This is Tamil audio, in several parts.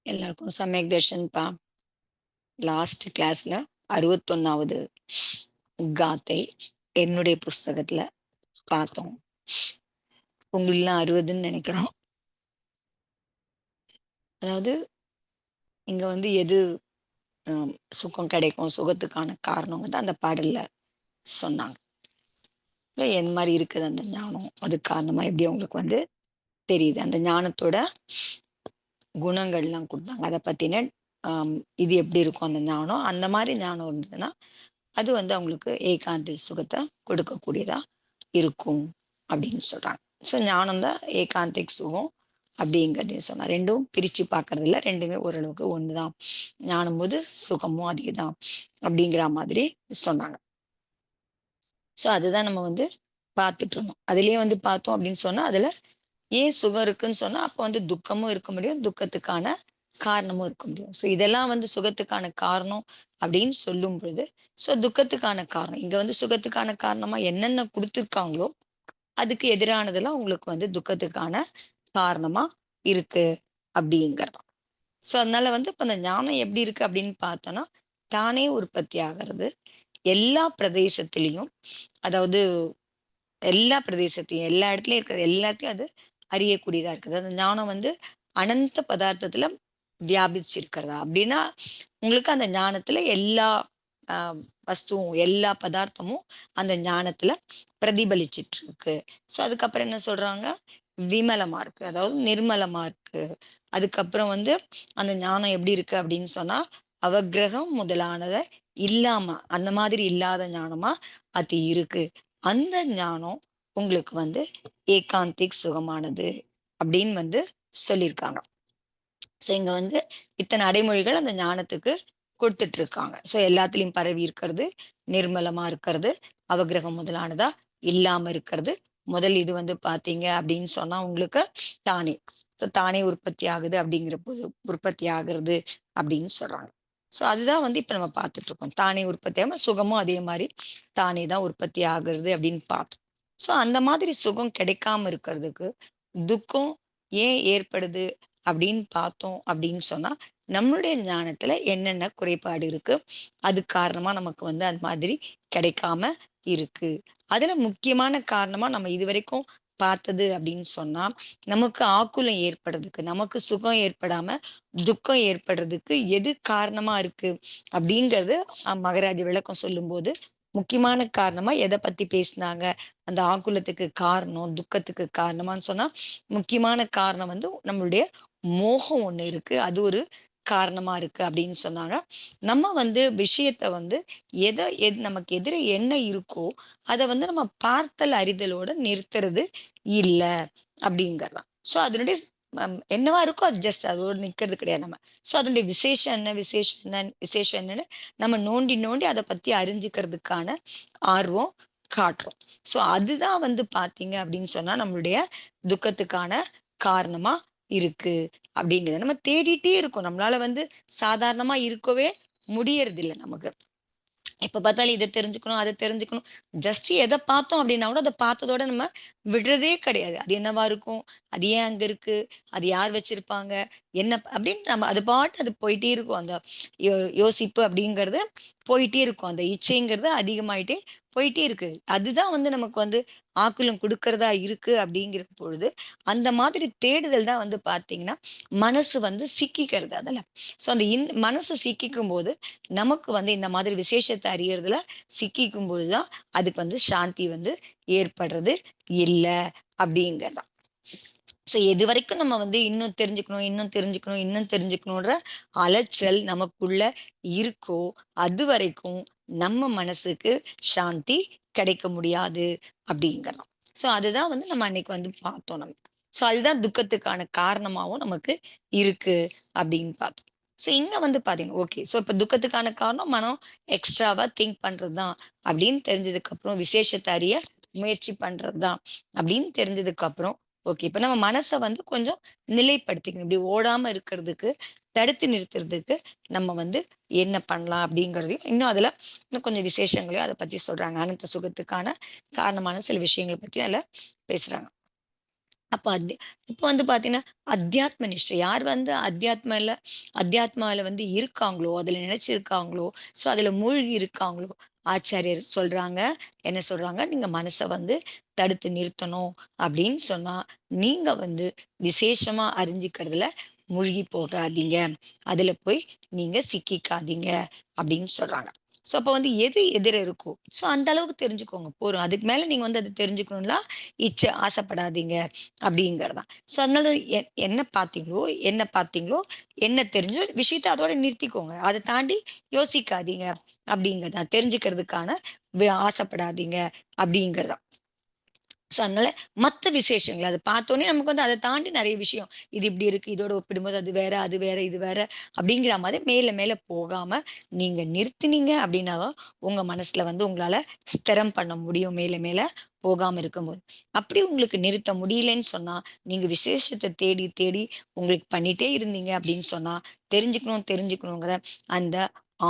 எல்லாருக்கும் சமயக் தர்ஷன்பா. லாஸ்ட் கிளாஸ்ல 61வது காத்தை என்னுடைய புஸ்தகத்துல பார்த்தோம். உங்களெல்லாம் 60ன்னு நினைக்கிறோம். அதாவது இங்க வந்து எது சுகம் கிடைக்கும், சுகத்துக்கான காரணம் வந்து அந்த பாடல்ல சொன்னாங்க. எந்த மாதிரி இருக்குது அந்த ஞானம், அது காரணமா எப்படி உங்களுக்கு வந்து தெரியுது, அந்த ஞானத்தோட குணங்கள்லாம் கொடுத்தாங்க. அதை பத்தின இது எப்படி இருக்கும் அந்த ஞானம், அந்த மாதிரி ஞானம் இருந்ததுன்னா அது வந்து அவங்களுக்கு ஏகாந்தி சுகத்தை கொடுக்கக்கூடியதா இருக்கும் அப்படின்னு சொல்றாங்க. ஸோ ஞானம் தான் ஏகாந்திக் சுகம் அப்படிங்கிறதையும் சொன்னா. ரெண்டும் பிரிச்சு பார்க்கறது இல்லை, ரெண்டுமே ஓரளவுக்கு ஒண்ணுதான். ஞானம் போது சுகமும் அதேதான் அப்படிங்கிற மாதிரி சொன்னாங்க. ஸோ அதுதான் நம்ம வந்து பார்த்துட்டு இருந்தோம். அதுலயே வந்து பார்த்தோம் அப்படின்னு சொன்னா அதுல ஏன் சுகம் இருக்குன்னு சொன்னா அப்ப வந்து துக்கமும் இருக்க முடியும், துக்கத்துக்கான காரணமும் இருக்க முடியும். ஸோ இதெல்லாம் வந்து சுகத்துக்கான காரணம் அப்படின்னு சொல்லும் பொழுது, ஸோ துக்கத்துக்கான காரணம் இங்க வந்து சுகத்துக்கான காரணமா என்னென்ன கொடுத்துருக்காங்களோ அதுக்கு எதிரானதெல்லாம் உங்களுக்கு வந்து துக்கத்துக்கான காரணமா இருக்கு அப்படிங்கிறது. ஸோ அதனால வந்து இப்ப அந்த ஞானம் எப்படி இருக்கு அப்படின்னு பார்த்தோம்னா, தானே உற்பத்தி ஆகிறது எல்லா பிரதேசத்திலையும், அதாவது எல்லா பிரதேசத்தையும் எல்லா இடத்துலயும் இருக்கிறது எல்லாத்தையும் அது அறியக்கூடியதா இருக்குது. அந்த ஞானம் வந்து அனந்த பதார்த்தத்துல வியாபிச்சிருக்கிறதா அப்படின்னா, உங்களுக்கு அந்த ஞானத்துல எல்லா வஸ்துவும் எல்லா பதார்த்தமும் அந்த ஞானத்துல பிரதிபலிச்சிட்டு இருக்கு. ஸோ அதுக்கப்புறம் என்ன சொல்றாங்க, விமலமா இருக்கு, அதாவது நிர்மலமா இருக்கு. அதுக்கப்புறம் வந்து அந்த ஞானம் எப்படி இருக்கு அப்படின்னு சொன்னா, அவக்கிரகம் முதலானத இல்லாம அந்த மாதிரி இல்லாத ஞானமா அது இருக்கு. அந்த ஞானம் உங்களுக்கு வந்து ஏகாந்திக் சுகமானது அப்படின்னு வந்து சொல்லியிருக்காங்க. ஸோ இங்க வந்து இத்தனை அடைமொழிகள் அந்த ஞானத்துக்கு கொடுத்துட்டு இருக்காங்க. ஸோ எல்லாத்துலயும் பரவி இருக்கிறது, நிர்மலமா இருக்கிறது, அவக்கிரகம் முதலானதா இல்லாம இருக்கிறது. முதல் இது வந்து பாத்தீங்க அப்படின்னு சொன்னா உங்களுக்கு தானே. ஸோ தானே உற்பத்தி ஆகுது அப்படிங்கிற போது உற்பத்தி ஆகுறது அப்படின்னு சொல்றாங்க. ஸோ அதுதான் வந்து இப்ப நம்ம பார்த்துட்டு இருக்கோம். தானே உற்பத்தி ஆகாம சுகமும் அதே மாதிரி தானே தான் உற்பத்தி ஆகுறது அப்படின்னு பார்த்தோம். ஸோ அந்த மாதிரி சுகம் கிடைக்காம இருக்கிறதுக்கு துக்கம் ஏன் ஏற்படுது அப்படின்னு பார்த்தோம் அப்படின்னு சொன்னா, நம்மளுடைய ஞானத்துல என்னென்ன குறைபாடு இருக்கு, அது காரணமா நமக்கு வந்து அது மாதிரி கிடைக்காம இருக்கு. அதுல முக்கியமான காரணமா நம்ம இதுவரைக்கும் பார்த்தது அப்படின்னு சொன்னா, நமக்கு ஆக்குலம் ஏற்படுறதுக்கு, நமக்கு சுகம் ஏற்படாம துக்கம் ஏற்படுறதுக்கு எது காரணமா இருக்கு அப்படிங்கிறது மகராஜ் விளக்கம் சொல்லும்போது முக்கியமான காரணமா எதை பத்தி பேசினாங்க, அந்த ஆக்குலத்துக்கு காரணம் துக்கத்துக்கு காரணமான்னு சொன்னா முக்கியமான காரணம் வந்து நம்மளுடைய மோகம் ஒண்ணு இருக்கு, அது ஒரு காரணமா இருக்கு அப்படின்னு சொன்னாங்க. நம்ம வந்து விஷயத்த வந்து நமக்கு எதிர என்ன இருக்கோ அதை வந்து நம்ம பார்த்தல் அறிதலோட நிறுத்துறது இல்ல அப்படிங்கறதான். சோ அதனுடைய என்னவா இருக்கோ அது ஜஸ்ட் அதோட நிக்கிறது கிடையாது நம்ம. சோ அதனுடைய விசேஷம் என்ன, விசேஷம் என்னன்னு நம்ம நோண்டி நோண்டி அதை பத்தி அறிஞ்சுக்கிறதுக்கான ஆர்வம் காட்டுறோம். சோ அதுதான் வந்து பாத்தீங்க அப்படின்னு சொன்னா நம்மளுடைய துக்கத்துக்கான காரணமா இருக்கு அப்படிங்கிறத நம்ம தேடிட்டே இருக்கோம். நம்மளால வந்து சாதாரணமா இருக்கவே முடியறது இல்லை நமக்கு. எப்ப பார்த்தாலும் இதை தெரிஞ்சுக்கணும், அதை தெரிஞ்சுக்கணும். ஜஸ்ட் எதை பார்த்தோம் அப்படின்னா கூட அதை பார்த்ததோட நம்ம விடுறதே கிடையாது. அது என்னவா இருக்கும், அது ஏன் அங்க இருக்கு, அது யார் வச்சிருப்பாங்க, என்ன அப்படின்னு நம்ம அது பாட்டு அது போயிட்டே இருக்கும். அந்த யோசிப்பு அப்படிங்கிறது போயிட்டே இருக்கும். அந்த இச்சைங்கிறது அதிகமாயிட்டே போயிட்டே இருக்கு. அதுதான் வந்து நமக்கு வந்து ஆக்குலம் கொடுக்கறதா இருக்கு அப்படிங்கிற பொழுது அந்த மாதிரி தேடுதல் தான் வந்து பாத்தீங்கன்னா மனசு வந்து சிக்கிக்கிறது அதுல. சோ அந்த மனசு சிக்கிக்கும் போது நமக்கு வந்து இந்த மாதிரி விசேஷத்தை அறியறதுல சிக்கிக்கும் பொழுதுதான் அதுக்கு வந்து சாந்தி வந்து ஏற்படுறது இல்ல அப்படிங்கறதான். சோ எது வரைக்கும் நம்ம வந்து இன்னும் தெரிஞ்சுக்கணும், இன்னும் தெரிஞ்சுக்கணும், இன்னும் தெரிஞ்சுக்கணும்ன்ற அலைச்சல் நமக்குள்ள இருக்கோ அது வரைக்கும் நம்ம மனசுக்கு சாந்தி கிடைக்க முடியாது அப்படிங்கறோம். சோ அதுதான் வந்து நம்ம அன்னைக்கு வந்து பார்த்தோம் நம்ம. சோ அதுதான் துக்கத்துக்கான காரணமாவும் நமக்கு இருக்கு அப்படின்னு பார்த்தோம். சோ இங்க வந்து பாத்தீங்க ஓகே. சோ இப்ப துக்கத்துக்கான காரணம் மனம் எக்ஸ்ட்ராவா திங்க் பண்றதுதான் அப்படின்னு தெரிஞ்சதுக்கு அப்புறம், விசேஷத்தை அறிய முயற்சி பண்றதுதான் அப்படின்னு தெரிஞ்சதுக்கு அப்புறம் ஓகே. இப்ப நம்ம மனச வந்து கொஞ்சம் நிலைப்படுத்திக்கணும். இப்படி ஓடாம இருக்கிறதுக்கு, தடுத்து நிறுத்துறதுக்கு நம்ம வந்து என்ன பண்ணலாம் அப்படிங்கிறதையும், இன்னும் அதுல இன்னும் கொஞ்சம் விசேஷங்களையும் அதை பத்தி சொல்றாங்க. அனந்த சுகத்துக்கான காரணமான சில விஷயங்களை பத்தி அதுல பேசுறாங்க. அப்ப இப்ப வந்து பாத்தீங்கன்னா, அத்தியாத்ம நிஷ்டை. யார் வந்து அத்தியாத்மால வந்து இருக்காங்களோ, அதுல நிலைச்சிருக்காங்களோ, சோ அதுல மூழ்கி இருக்காங்களோ, ஆச்சாரியர் சொல்றாங்க, என்ன சொல்றாங்க, "நீங்க மனச வந்து தடுத்து நிறுத்தணும்." அப்படின்னு சொன்னா, நீங்க வந்து விசேஷமா அறிஞ்சுக்கிறதுல மூழ்கி போகாதீங்க. அதுல போய் நீங்க சிக்கிக்காதீங்க அப்படின்னு சொல்றாங்க. சோ அப்ப வந்து எது எதிர இருக்கோ, சோ அந்த அளவுக்கு தெரிஞ்சுக்கோங்க போதும். அதுக்கு மேல நீங்க வந்து அத தெரிஞ்சுக்கணும்லாம் ஆசைப்படாதீங்க. அப்படிங்கிறது தான். ஸோ அதனால என்ன பார்த்தீங்களோ, என்ன தெரிஞ்சோ விஷயத்த அதோட நிறுத்திக்கோங்க. அத தாண்டி யோசிக்காதீங்க அப்படிங்கிறது தான். தெரிஞ்சுக்கிறதுக்கான ஆசைப்படாதீங்க அப்படிங்கிறது தான். ஸோ அதனால மத்த விசேஷங்கள் அத பார்த்தோனே நமக்கு வந்து அத தாண்டி நெறைய விஷயம். இது இப்படி இருக்கு. இதோட ஒப்பிடும்போது அது வேற, அது வேற, இது வேற அப்படிங்கிற மாதிரி மேல மேல போகாம நீங்க நிறுத்தினீங்க அப்படின்னா தான் உங்க மனசுல வந்து உங்களால ஸ்திரம் பண்ண முடியும் மேல மேல போகாம இருக்கும்போது. அப்படி உங்களுக்கு நிறுத்த முடியலன்னு சொன்னா, நீங்க விசேஷத்த தேடி தேடி உங்களுக்கு பண்ணிட்டே இருந்தீங்க அப்படின்னு சொன்னா, தெரிஞ்சுக்கணுங்கிற அந்த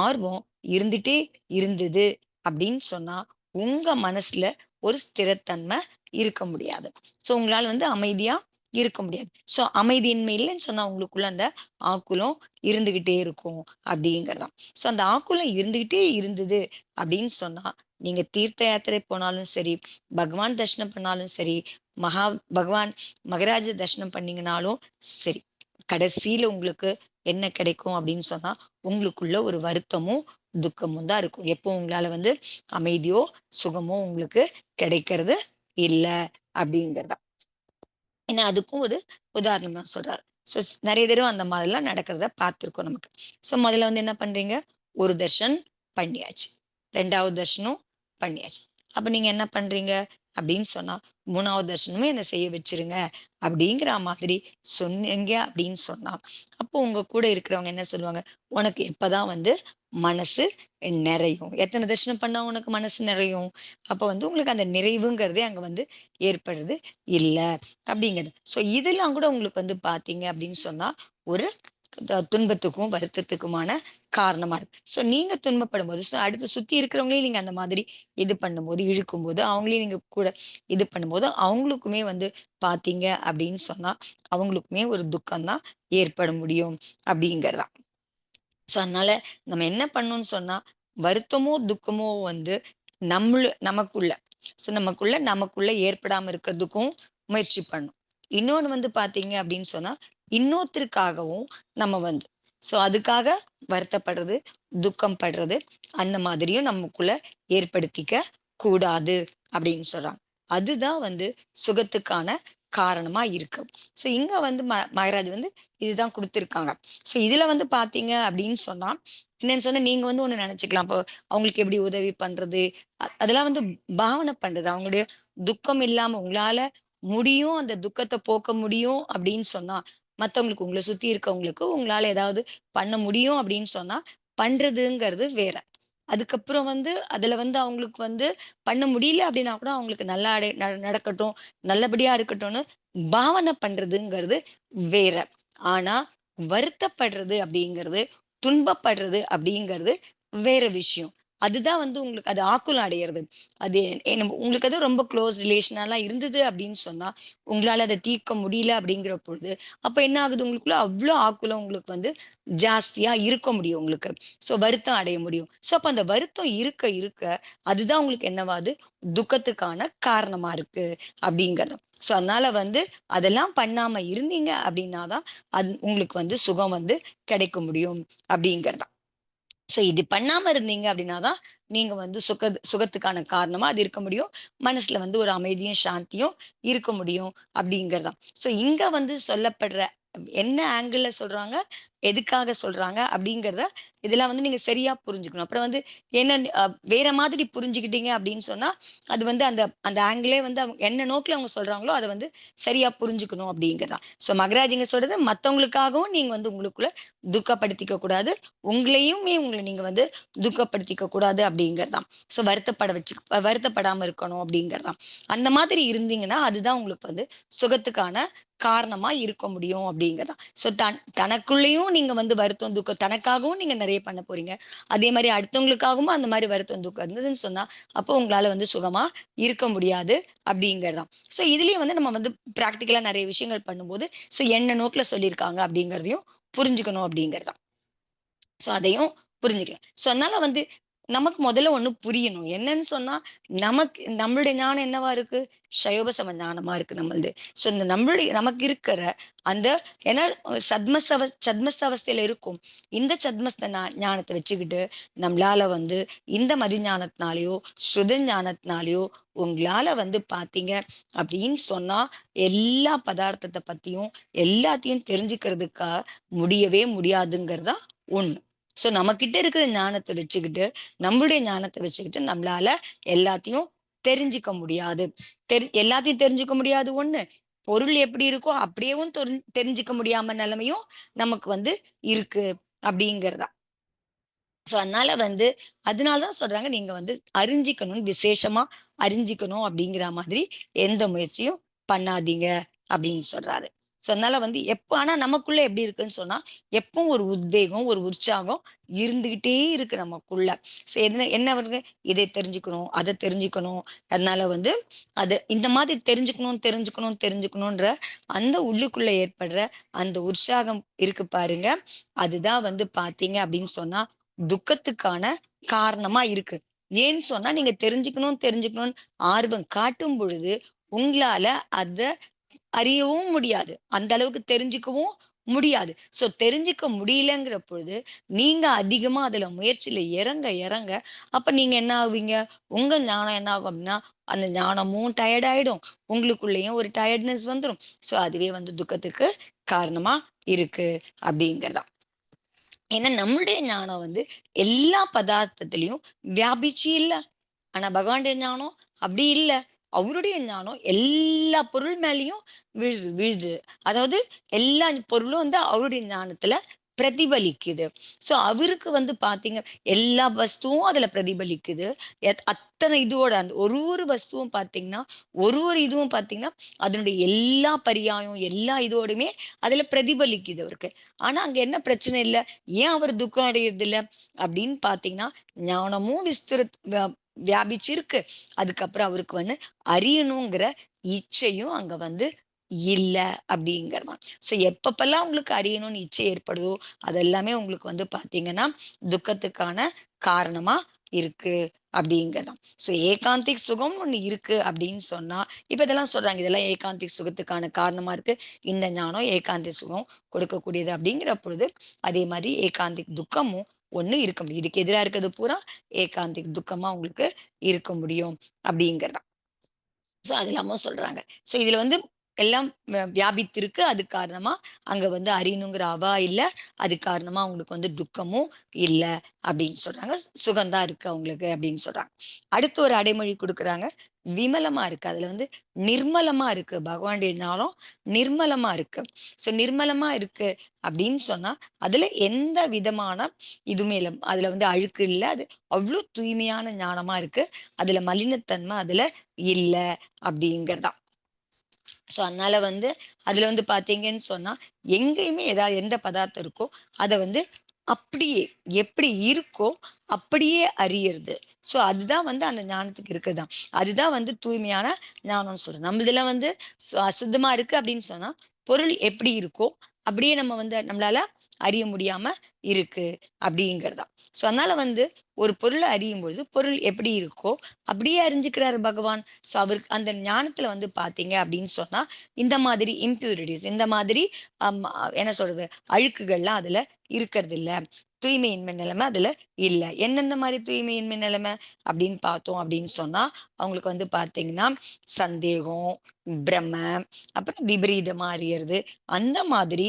ஆர்வம் இருந்துட்டே இருந்தது அப்படின்னு சொன்னா, உங்க மனசுல ஒரு ஸ்திரத்தன்மை இருக்க முடியாது. சோ உங்களால வந்து அமைதியா இருக்க முடியாது. சோ அமைதியின்மை இல்லன்னு சொன்னா உங்களுக்குள்ள அந்த ஆக்குலம் இருந்துகிட்டே இருக்கும் அப்படிங்கிறதாம். சோ அந்த ஆக்குலம் இருந்துகிட்டே இருந்தது அப்படின்னு சொன்னா, நீங்க தீர்த்த யாத்திரை போனாலும் சரி, பகவான் தரிசனம் பண்ணாலும் சரி, மகா பகவான் மகராஜ தரிசனம் பண்ணீங்கனாலும் சரி. கடைசியில உங்களுக்கு என்ன கிடைக்கும் அப்படின்னு சொன்னா, உங்களுக்குள்ள ஒரு வருத்தமும், துக்கமும் தான் இருக்கும். எப்போ உங்களால வந்து அமைதியோ, சுகமோ உங்களுக்கு கிடைக்கிறது இல்ல அப்படிங்கிறது தான். ஏன்னா அதுக்கும் ஒரு உதாரணம் தான் சொல்றாரு. ஸோ நெறைய தடவ அந்த மாதிரிலாம் நடக்கிறத பார்த்துருக்கோம் நமக்கு. ஸோ முதல்ல வந்து என்ன பண்றீங்க? ஒரு தர்ஷன் பண்ணியாச்சு. 2வது தர்ஷனம் பண்ணியாச்சு. அப்ப நீங்க என்ன பண்றீங்க? அப்படின்னு சொன்னா, 3வது தர்ஷனமும் என்ன செய்ய வச்சுருங்க. அப்படிங்கிற மாதிரி சொன்னீங்க அப்படின்னு சொன்னா, அப்போ உங்க கூட இருக்கிறவங்க என்ன சொல்லுவாங்க? உனக்கு எப்பதான் வந்து மனசு நிறையும்? எத்தன தர்ஷனம் பண்ணா உனக்கு மனசு நிறையும்? அப்ப வந்து உங்களுக்கு அந்த நிறைவுங்கிறதே அங்க வந்து ஏற்படுறது இல்ல. அப்படிங்கிறது. ஸோ இதெல்லாம் கூட உங்களுக்கு வந்து பார்த்தீங்க அப்படின்னு சொன்னா, ஒரு துன்பத்துக்கும், வருத்தத்துக்குமான காரணமா இருக்கு. ஸோ நீங்க துன்பப்படும்போது, அடுத்து சுத்தி இருக்கிறவங்களையும் நீங்க அந்த மாதிரி இது பண்ணும்போது, இழுக்கும்போது, அவங்களையும் நீங்க கூட இது பண்ணும்போது, அவங்களுக்குமே வந்து பார்த்தீங்க அப்படின்னு சொன்னா, அவங்களுக்குமே ஒரு துக்கம் தான் ஏற்பட முடியும் அப்படிங்கிறது தான். ஸோ அதனால நம்ம என்ன பண்ணணும்னு சொன்னா, வருத்தமோ, துக்கமோ வந்து நமக்குள்ள நமக்குள்ள ஏற்படாம இருக்கிறதுக்கும் முயற்சி பண்ணணும். இன்னொன்னு வந்து பார்த்தீங்க அப்படின்னு சொன்னா, இன்னொருத்தருக்காகவும் நம்ம வந்து அதுக்காக வருத்தப்படுறது, துக்கம் படுறது, அந்த மாதிரியும் நமக்குள்ள ஏற்படுத்திக்க கூடாது அப்படின்னு சொல்றாங்க. அதுதான் வந்து சுகத்துக்கான காரணமா இருக்கு. இங்க வந்து மகராஜ் வந்து இதுதான் குடுத்திருக்காங்க. இதுல வந்து பார்த்தீங்க அப்படின்னு சொன்னா, என்னன்னு சொன்னா நீங்க வந்து ஒண்ணு நெனச்சுக்கலாம். அப்போ அவங்களுக்கு எப்படி உதவி பண்றது? அதெல்லாம் வந்து பாவனை பண்றது. அவங்களுடைய துக்கம் இல்லாம உங்களால முடியும், அந்த துக்கத்த போக்க முடியும் அப்படின்னு சொன்னா, மத்தவங்களுக்கு உங்கள சுத்தி இருக்கவங்களுக்கு உங்களால ஏதாவது பண்ண முடியும் அப்படின்னு சொன்னா, பண்றதுங்கிறது வேற. அதுக்கப்புறம் வந்து அதுல வந்து அவங்களுக்கு வந்து பண்ண முடியல அப்படின்னா கூட அவங்களுக்கு நல்லா நடக்கட்டும், நல்லபடியா இருக்கட்டும்னு பாவனை பண்றதுங்கிறது வேற. ஆனா, வருத்தப்படுறது அப்படிங்கிறது, துன்பப்படுறது அப்படிங்கிறது வேற விஷயம். அதுதான் வந்து உங்களுக்கு அது ஆக்குலம் அடையறது. அது உங்களுக்கு அது ரொம்ப க்ளோஸ் ரிலேஷனாலாம் இருந்தது அப்படின்னு சொன்னா, உங்களால அத தீர்க்க முடியல அப்படிங்கிற பொழுது, அப்ப என்ன ஆகுது உங்களுக்குள்ள அவ்ளோ ஆக்குலம் உங்களுக்கு வந்து ஜாஸ்தியா இருக்க முடியும் உங்களுக்கு. வருத்தம் அடைய முடியும். அப்ப அந்த வருத்தம் இருக்க இருக்க, அதுதான் உங்களுக்கு என்னவாது துக்கத்துக்கான காரணமா இருக்கு அப்படிங்கிறது. அதனால வந்து அதெல்லாம் பண்ணாம இருந்தீங்க அப்படின்னா தான், அது உங்களுக்கு வந்து சுகம் வந்து கிடைக்க முடியும் அப்படிங்கிறது. இது பண்ணாம இருந்தீங்க அப்படின்னா தான், நீங்க வந்து சுகத்துக்கான காரணமா அது இருக்க முடியும். மனசுல வந்து ஒரு அமைதியும், சாந்தியும் இருக்க முடியும் அப்படிங்கிறது தான். இங்க வந்து சொல்லப்படுற என்ன ஆங்கிள்ல சொல்றாங்க, எதுக்காக சொல்றாங்க அப்படிங்கிறத இதெல்லாம் வந்து நீங்க சரியா புரிஞ்சுக்கணும். அப்புறம் வந்து என்ன வேற மாதிரி புரிஞ்சுக்கிட்டீங்க அப்படின்னு சொன்னா, அது வந்து அந்த அந்த ஆங்கிளே வந்து அவங்க என்ன நோக்குல அவங்க சொல்றாங்களோ, அத வந்து சரியா புரிஞ்சுக்கணும் அப்படிங்கிறது தான். மகராஜ் இங்க சொல்றது மத்தவங்களுக்காகவும் நீங்க வந்து உங்களுக்குள்ள துக்கப்படுத்திக்க கூடாது. உங்கள நீங்க வந்து துக்கப்படுத்திக்க கூடாது அப்படிங்கிறது தான். வருத்தப்படாம இருக்கணும் அப்படிங்கிறது தான். அந்த மாதிரி இருந்தீங்கன்னா, அதுதான் உங்களுக்கு வந்து சுகத்துக்கான காரணமா இருக்க முடியும் அப்படிங்கிறது தான். தனக்குள்ளேயும் அதுலயும் நீங்க வந்து வருத்தம் துக்கம் தனக்காகவும் நீங்க நிறைய பண்ண போறீங்க. அதே மாதிரி அடுத்தவங்களுக்காகவும் அந்த மாதிரி வருத்தம் துக்கம் இருந்ததுன்னு சொன்னா அப்போ உங்களால வந்து சுகமா இருக்க முடியாது அப்படிங்கறதுதான். சோ இதுலயும் வந்து நம்ம வந்து பிராக்டிக்கலா நிறைய விஷயங்கள் பண்ணும்போது சோ என்ன நோக்குல சொல்லியிருக்காங்க அப்படிங்கறதையும் புரிஞ்சுக்கணும் அப்படிங்கறதுதான். சோ அதையும் புரிஞ்சுக்கலாம். சோ அதனால வந்து நமக்கு முதல்ல ஒண்ணு புரியணும். என்னன்னு சொன்னா, நம்மளுடைய ஞானம் என்னவா இருக்கு? சயோபசம ஞானமா இருக்கு நம்மளது. சோ இந்த நமக்கு இருக்கிற அந்த ஏன்னா சத்மஸ்த அவஸ்தையில இருக்கும். இந்த சத்மஸ்த ஞானத்தை வச்சுக்கிட்டு நம்மளால வந்து இந்த மதி ஞானத்தினாலயோ, ஸ்ருத ஞானத்தினாலயோ உங்களால வந்து பாத்தீங்க அப்படின்னு சொன்னா, எல்லா பதார்த்தத்தை பத்தியும் எல்லாத்தையும் தெரிஞ்சுக்கிறதுக்கா முடியவே முடியாதுங்கிறதா ஒண்ணு. சோ நம்மகிட்ட இருக்கிற ஞானத்தை வச்சுக்கிட்டு நம்மளுடைய ஞானத்தை வச்சுக்கிட்டு நம்மளால எல்லாத்தையும் தெரிஞ்சுக்க முடியாது. எல்லாத்தையும் தெரிஞ்சுக்க முடியாது ஒண்ணு. பொருள் எப்படி இருக்கோ அப்படியேவும் தெரிஞ்சுக்க முடியாம நிலைமையும் நமக்கு வந்து இருக்கு அப்படிங்கிறதா. சோ அதனாலதான் சொல்றாங்க நீங்க வந்து அறிஞ்சிக்கணும், விசேஷமா அறிஞ்சிக்கணும் அப்படிங்கிற மாதிரி எந்த முயற்சியும் பண்ணாதீங்க அப்படின்னு சொல்றாரு. சோ அதனால வந்து ஆனா நமக்குள்ள எப்படி இருக்குன்னு சொன்னா எப்பவும் ஒரு உத்வேகம் ஒரு உற்சாகம் இருந்துகிட்டே இருக்கு நமக்குள்ள. சோ என்ன வருது, இதை தெரிஞ்சுக்கணும் அதை தெரிஞ்சுக்கணும். அதனால வந்து அது இந்த மாதிரி தெரிஞ்சுக்கணும்ன்ற அந்த உள்ளுக்குள்ள ஏற்படுற அந்த உற்சாகம் இருக்கு பாருங்க. அதுதான் வந்து பாத்தீங்க அப்படின்னு சொன்னா துக்கத்துக்கான காரணமா இருக்கு. ஏன்னு சொன்னா நீங்க தெரிஞ்சுக்கணும்னு ஆர்வம் காட்டும் பொழுது உங்களால அத அறியவும் முடியாது. அந்த அளவுக்கு தெரிஞ்சுக்கவும் முடியாது. சோ தெரிஞ்சுக்க முடியலங்கிற பொழுது நீங்க அதிகமா அதுல முயற்சியில இறங்க இறங்க அப்ப நீங்க என்ன ஆவீங்க? உங்க ஞானம் என்ன ஆகும் அப்படின்னா அந்த ஞானமும் டயர்ட் ஆயிடும். உங்களுக்குள்ளேயும் ஒரு டயர்ட்னஸ் வந்துரும். சோ அதுவே வந்து துக்கத்துக்கு காரணமா இருக்கு அப்படிங்கிறதா. ஏன்னா நம்மளுடைய ஞானம் வந்து எல்லா பதார்த்தத்திலையும் வியாபிச்சு இல்ல. ஆனா பகவானுடைய ஞானம் அப்படி இல்ல. அவருடைய ஞானம் எல்லா பொருள் மேலயும் விழுது. அதாவது எல்லா பொருளும் வந்து அவருடைய ஞானத்துல பிரதிபலிக்குது. சோ அவருக்கு வந்து பாத்தீங்க எல்லா வஸ்துவும் அதுல பிரதிபலிக்குது. அத்தனை இதோட அந்த ஒரு வஸ்துவும் பாத்தீங்கன்னா ஒரு இதுவும் பாத்தீங்கன்னா அதனுடைய எல்லா பரியாயம் எல்லா இதோடுமே அதுல பிரதிபலிக்குது அவருக்கு. ஆனா அங்க என்ன பிரச்சனை இல்ல, ஏன் அவர் துக்கம் அடையறது இல்ல அப்படின்னு பாத்தீங்கன்னா ஞானமும் வியாபிச்சிருக்கு. அதுக்கப்புறம் அவருக்கு வந்து அறியணுங்கிற இச்சையும் அங்க வந்து இல்ல அப்படிங்கிறதான். சோ எப்பப்பெல்லாம் உங்களுக்கு அறியணும்னு இச்சை ஏற்படுதோ அதெல்லாமே உங்களுக்கு வந்து பாத்தீங்கன்னா துக்கத்துக்கான காரணமா இருக்கு அப்படிங்கிறதாம். சோ ஏகாந்திக் சுகம் ஒண்ணு இருக்கு அப்படின்னு சொன்னா இப்ப இதெல்லாம் சொல்றாங்க இதெல்லாம் ஏகாந்திக் சுகத்துக்கான காரணமா இருக்கு. இந்த ஞானம் ஏகாந்திக் சுகம் கொடுக்கக்கூடியது அப்படிங்கிற பொழுது அதே மாதிரி ஏகாந்திக் துக்கமும் ஒண்ணு இருக்க முடியும். இதுக்கு எதிரா இருக்கிறது பூரா ஏகாந்திக் துக்கமா உங்களுக்கு இருக்க முடியும் அப்படிங்கிறதா. சோ அது இல்லாம சொல்றாங்க. சோ இதுல வந்து எல்லாம் வியாபித்திருக்கு. அது காரணமா அங்க வந்து அறியணுங்கிற அவா இல்ல. அது காரணமா அவங்களுக்கு வந்து துக்கமும் இல்ல அப்படின்னு சொல்றாங்க. சுகம் தான் இருக்கு அவங்களுக்கு அப்படின்னு சொல்றாங்க. அடுத்து ஒரு அடைமொழி குடுக்குறாங்க. விமலமா இருக்கு. அதுல வந்து நிர்மலமா இருக்கு. பகவானுடைய ஞானம் நிர்மலமா இருக்கு. சோ நிர்மலமா இருக்கு அப்படின்னு சொன்னா அதுல எந்த விதமான இதுவுமே இல்ல. அதுல வந்து அழுக்கு இல்ல. அது அவ்வளவு தூய்மையான ஞானமா இருக்கு. அதுல மலினத்தன்மை அதுல இல்ல அப்படிங்கிறதா. சோ அதனால வந்து அதுல வந்து பாத்தீங்கன்னு சொன்னா எங்கேயுமே ஏதாவது எந்த பதார்த்தம் இருக்கோ அத வந்து அப்படியே எப்படி இருக்கோ அப்படியே அறியறது. சோ அதுதான் வந்து அந்த ஞானத்துக்கு இருக்குதான். அதுதான் வந்து தூய்மையான ஞானம் சொல்றோம். நம்ம இதுல வந்து அசுத்தமா இருக்கு அப்படின்னு சொன்னா பொருள் எப்படி இருக்கோ அப்படியே நம்ம வந்து நம்மளால அறிய முடியாம இருக்கு அப்படிங்கிறதா. சோ அதனால வந்து ஒரு பொருளை அறியும் பொழுது பொருள் எப்படி இருக்கோ அப்படியே அறிஞ்சுக்கிறாரு பகவான். சோ அவருக்கு அந்த ஞானத்துல வந்து பாத்தீங்க அப்படின்னு சொன்னா இந்த மாதிரி இம்பியூரிட்டிஸ் இந்த மாதிரி என்ன சொல்றது அழுக்குகள்லாம் அதுல இருக்கிறது இல்ல. தூய்மையின்மை நிலைமை அதுல இல்ல. எந்தெந்த மாதிரி தூய்மையின்மை நிலைமை அப்படின்னு பார்த்தோம் அப்படின்னு சொன்னா அவங்களுக்கு வந்து பாத்தீங்கன்னா சந்தேகம், பிரம, அப்புறம் விபரீதமா அறியறது அந்த மாதிரி